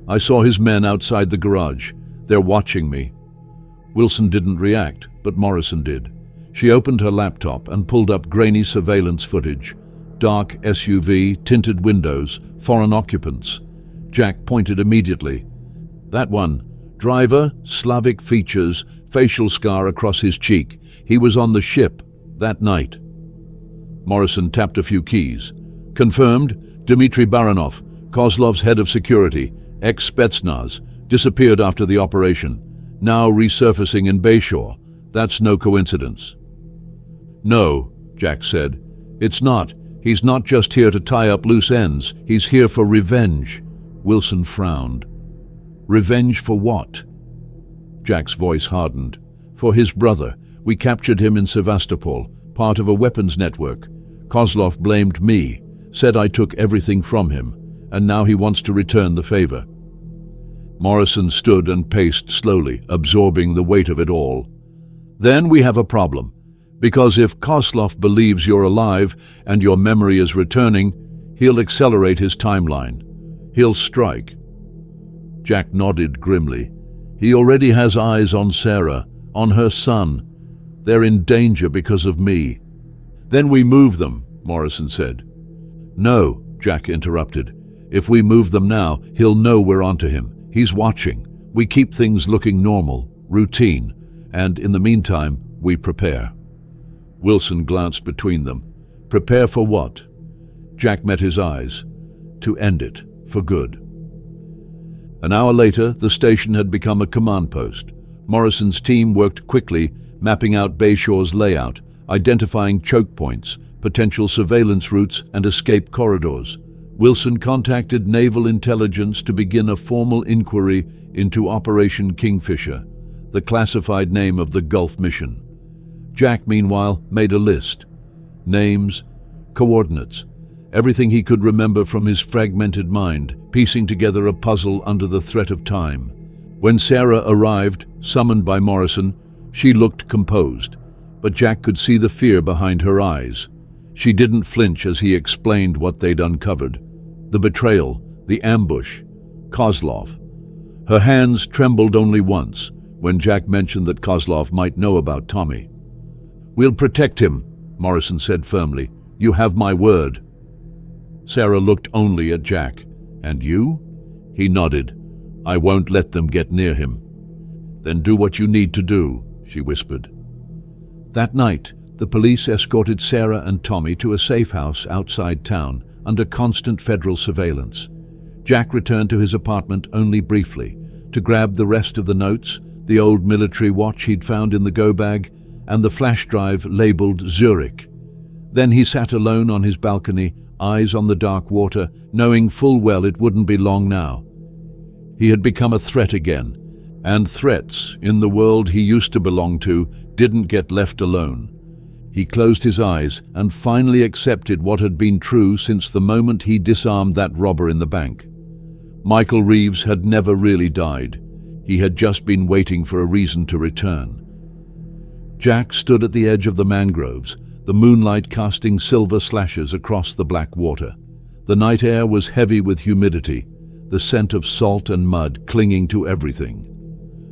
I saw his men outside the garage. They're watching me. Wilson didn't react, but Morrison did. She opened her laptop and pulled up grainy surveillance footage. Dark SUV, tinted windows, foreign occupants. Jack pointed immediately. That one. Driver, Slavic features, facial scar across his cheek. He was on the ship that night. Morrison tapped a few keys. Confirmed, Dmitry Baranov, Kozlov's head of security, ex-Spetsnaz, disappeared after the operation. Now resurfacing in Bayshore. That's no coincidence. No, Jack said. It's not. He's not just here to tie up loose ends. He's here for revenge. Wilson frowned. Revenge for what? Jack's voice hardened. For his brother. We captured him in Sevastopol, part of a weapons network. Kozlov blamed me, said I took everything from him, and now he wants to return the favor. Morrison stood and paced slowly, absorbing the weight of it all. Then we have a problem. Because if Kozlov believes you're alive and your memory is returning, he'll accelerate his timeline. He'll strike. Jack nodded grimly. He already has eyes on Sarah, on her son. They're in danger because of me. Then we move them, Morrison said. No, Jack interrupted. If we move them now, he'll know we're onto him. He's watching. We keep things looking normal, routine, and in the meantime, we prepare. Wilson glanced between them. Prepare for what? Jack met his eyes. To end it, for good. An hour later, the station had become a command post. Morrison's team worked quickly, mapping out Bayshore's layout, identifying choke points, potential surveillance routes, and escape corridors. Wilson contacted Naval Intelligence to begin a formal inquiry into Operation Kingfisher, the classified name of the Gulf mission. Jack, meanwhile, made a list. Names, coordinates, everything he could remember from his fragmented mind, piecing together a puzzle under the threat of time. When Sarah arrived, summoned by Morrison, she looked composed, but Jack could see the fear behind her eyes. She didn't flinch as he explained what they'd uncovered. The betrayal, the ambush, Kozlov. Her hands trembled only once, when Jack mentioned that Kozlov might know about Tommy. We'll protect him, Morrison said firmly. You have my word. Sarah looked only at Jack. "And you?" He nodded. "I won't let them get near him." "Then do what you need to do," she whispered. That night, the police escorted Sarah and Tommy to a safe house outside town, under constant federal surveillance. Jack returned to his apartment only briefly, to grab the rest of the notes, the old military watch he'd found in the go-bag, and the flash drive labeled Zurich. Then he sat alone on his balcony, eyes on the dark water, knowing full well it wouldn't be long now. He had become a threat again, and threats, in the world he used to belong to, didn't get left alone. He closed his eyes and finally accepted what had been true since the moment he disarmed that robber in the bank. Michael Reeves had never really died. He had just been waiting for a reason to return. Jack stood at the edge of the mangroves, the moonlight casting silver slashes across the black water. The night air was heavy with humidity, the scent of salt and mud clinging to everything.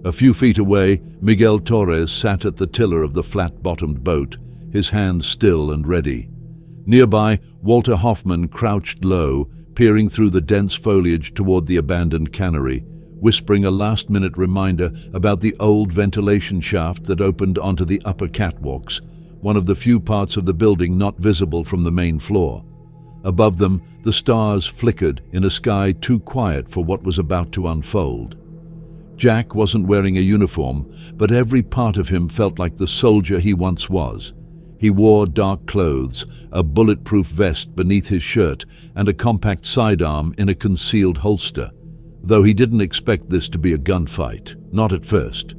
A few feet away, Miguel Torres sat at the tiller of the flat-bottomed boat, his hands still and ready. Nearby, Walter Hoffman crouched low, peering through the dense foliage toward the abandoned cannery, whispering a last-minute reminder about the old ventilation shaft that opened onto the upper catwalks, one of the few parts of the building not visible from the main floor. Above them, the stars flickered in a sky too quiet for what was about to unfold. Jack wasn't wearing a uniform, but every part of him felt like the soldier he once was. He wore dark clothes, a bulletproof vest beneath his shirt, and a compact sidearm in a concealed holster. Though he didn't expect this to be a gunfight, not at first.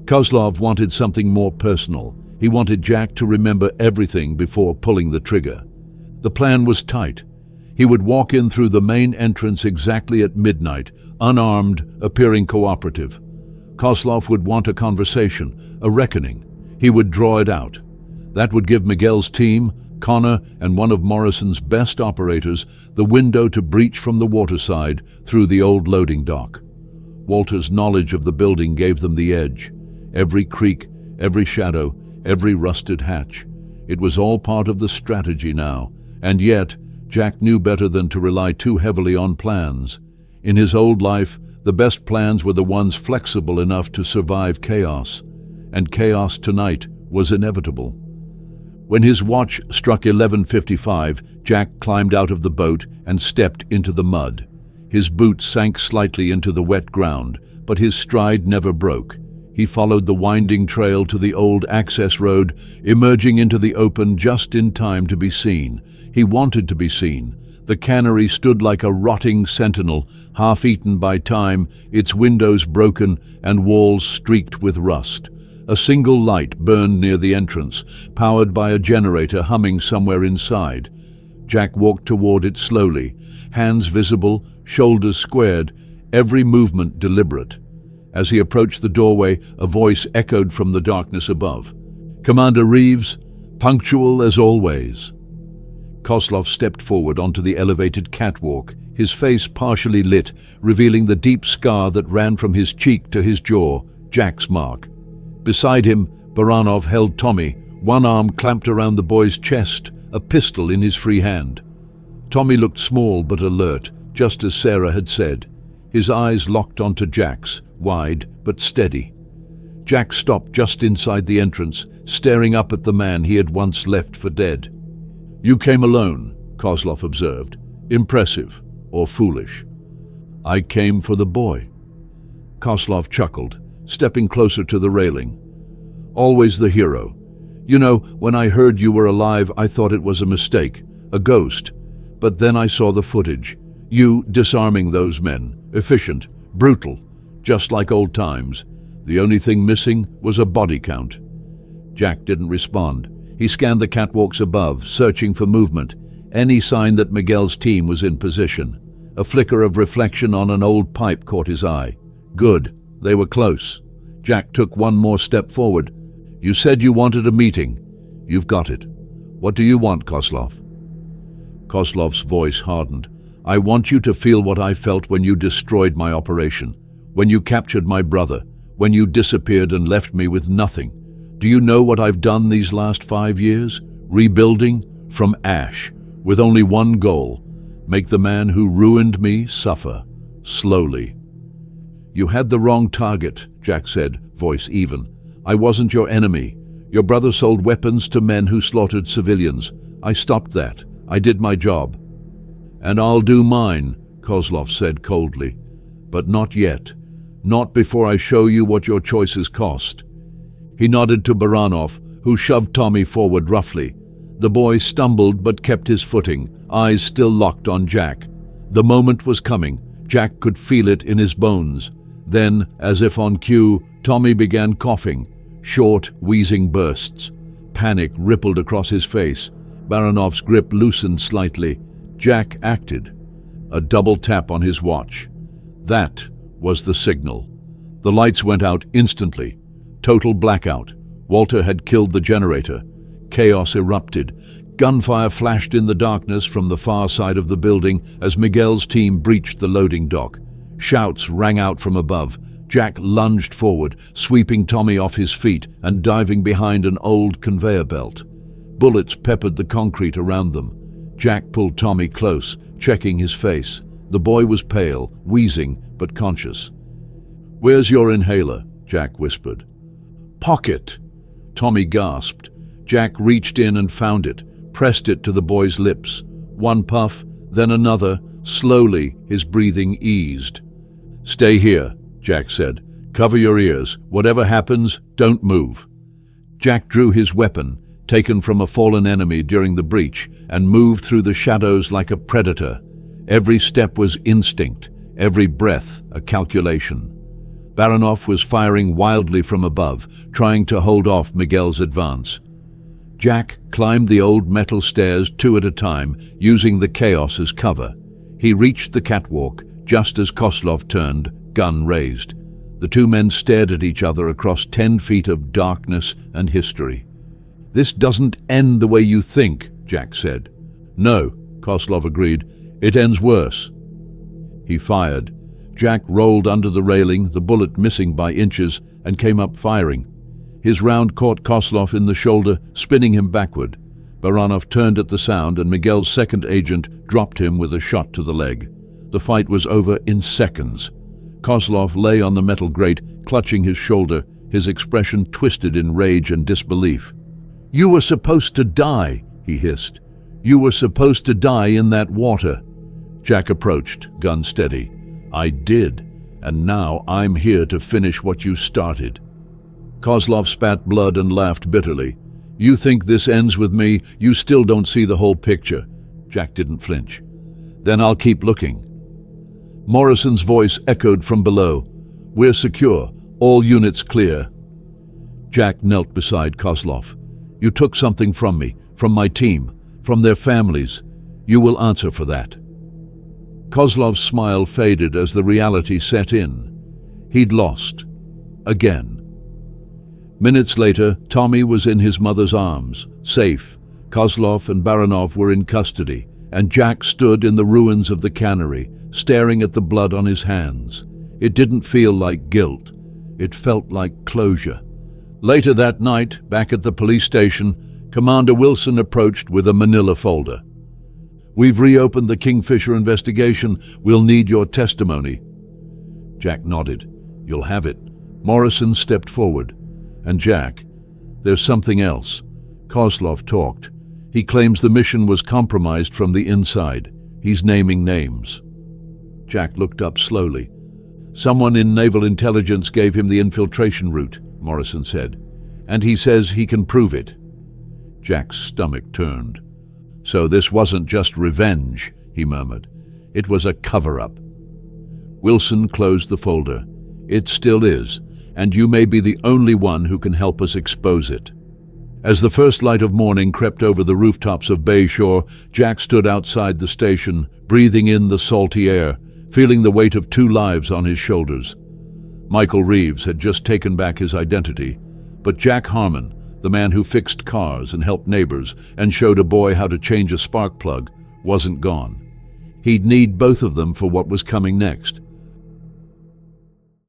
Kozlov wanted something more personal. He wanted Jack to remember everything before pulling the trigger. The plan was tight. He would walk in through the main entrance exactly at midnight, unarmed, appearing cooperative. Kozlov would want a conversation, a reckoning. He would draw it out. That would give Miguel's team, Connor, and one of Morrison's best operators the window to breach from the waterside through the old loading dock. Walter's knowledge of the building gave them the edge. Every creak, every shadow, every rusted hatch. It was all part of the strategy now, and yet Jack knew better than to rely too heavily on plans. In his old life, the best plans were the ones flexible enough to survive chaos, and chaos tonight was inevitable. When his watch struck 11:55, Jack climbed out of the boat and stepped into the mud. His boots sank slightly into the wet ground, but his stride never broke. He followed the winding trail to the old access road, emerging into the open just in time to be seen. He wanted to be seen. The cannery stood like a rotting sentinel, half-eaten by time, its windows broken and walls streaked with rust. A single light burned near the entrance, powered by a generator humming somewhere inside. Jack walked toward it slowly, hands visible, shoulders squared, every movement deliberate. As he approached the doorway, a voice echoed from the darkness above. "Commander Reeves, punctual as always." Kozlov stepped forward onto the elevated catwalk, his face partially lit, revealing the deep scar that ran from his cheek to his jaw, Jack's mark. Beside him, Baranov held Tommy, one arm clamped around the boy's chest, a pistol in his free hand. Tommy looked small but alert, just as Sarah had said. His eyes locked onto Jack's, wide but steady. Jack stopped just inside the entrance, staring up at the man he had once left for dead. "You came alone," Kozlov observed. "Impressive, or foolish." "I came for the boy." Kozlov chuckled, stepping closer to the railing. "Always the hero. You know, when I heard you were alive, I thought it was a mistake, a ghost. But then I saw the footage. You disarming those men. Efficient, brutal, just like old times. The only thing missing was a body count." Jack didn't respond. He scanned the catwalks above, searching for movement, any sign that Miguel's team was in position. A flicker of reflection on an old pipe caught his eye. Good. They were close. Jack took one more step forward. "You said you wanted a meeting. You've got it. What do you want, Kozlov?" Kozlov's voice hardened. "I want you to feel what I felt when you destroyed my operation, when you captured my brother, when you disappeared and left me with nothing. Do you know what I've done these last 5 years? Rebuilding from ash, with only one goal: Make the man who ruined me suffer, slowly. You had the wrong target, Jack said, voice even. I wasn't your enemy. Your brother sold weapons to men who slaughtered civilians. I stopped that. I did my job. And I'll do mine, Kozlov said coldly. But not yet. Not before I show you what your choices cost. He nodded to Baranov, who shoved Tommy forward roughly. The boy stumbled but kept his footing, eyes still locked on Jack. The moment was coming. Jack could feel it in his bones. Then, as if on cue, Tommy began coughing, short, wheezing bursts. Panic rippled across his face. Baranov's grip loosened slightly. Jack acted. A double tap on his watch. That was the signal. The lights went out instantly. Total blackout. Walter had killed the generator. Chaos erupted. Gunfire flashed in the darkness from the far side of the building as Miguel's team breached the loading dock. Shouts rang out from above. Jack lunged forward, sweeping Tommy off his feet and diving behind an old conveyor belt. Bullets peppered the concrete around them. Jack pulled Tommy close, checking his face. The boy was pale, wheezing, but conscious. "Where's your inhaler?" Jack whispered. "Pocket!" Tommy gasped. Jack reached in and found it, pressed it to the boy's lips. One puff, then another. Slowly, his breathing eased. "Stay here," Jack said. "Cover your ears. Whatever happens, don't move." Jack drew his weapon, taken from a fallen enemy during the breach, and moved through the shadows like a predator. Every step was instinct, every breath a calculation. Baranov was firing wildly from above, trying to hold off Miguel's advance. Jack climbed the old metal stairs 2 at a time, using the chaos as cover. He reached the catwalk just as Kozlov turned, gun raised. The two men stared at each other across 10 feet of darkness and history. "This doesn't end the way you think," Jack said. "No," Kozlov agreed. "It ends worse." He fired. Jack rolled under the railing, the bullet missing by inches, and came up firing. His round caught Kozlov in the shoulder, spinning him backward. Baranov turned at the sound, and Miguel's second agent dropped him with a shot to the leg. The fight was over in seconds. Kozlov lay on the metal grate, clutching his shoulder, his expression twisted in rage and disbelief. "You were supposed to die," he hissed. "You were supposed to die in that water." Jack approached, gun steady. "I did, and now I'm here to finish what you started." Kozlov spat blood and laughed bitterly. "You think this ends with me? You still don't see the whole picture." Jack didn't flinch. "Then I'll keep looking." Morrison's voice echoed from below. "We're secure. All units clear." Jack knelt beside Kozlov. "You took something from me, from my team, from their families. You will answer for that." Kozlov's smile faded as the reality set in. He'd lost. Again. Minutes later, Tommy was in his mother's arms, safe. Kozlov and Baranov were in custody, and Jack stood in the ruins of the cannery, staring at the blood on his hands. It didn't feel like guilt. It felt like closure. Later that night, back at the police station, Commander Wilson approached with a manila folder. "We've reopened the Kingfisher investigation. We'll need your testimony." Jack nodded. "You'll have it." Morrison stepped forward. "And Jack, there's something else." Kozlov talked. "He claims the mission was compromised from the inside. He's naming names." Jack looked up slowly. "Someone in naval intelligence gave him the infiltration route," Morrison said. "And he says he can prove it." Jack's stomach turned. "So this wasn't just revenge," he murmured. "It was a cover-up." Wilson closed the folder. "It still is, and you may be the only one who can help us expose it." As the first light of morning crept over the rooftops of Bayshore, Jack stood outside the station, breathing in the salty air, feeling the weight of 2 lives on his shoulders. Michael Reeves had just taken back his identity, but Jack Harmon, the man who fixed cars and helped neighbors and showed a boy how to change a spark plug, wasn't gone. He'd need both of them for what was coming next.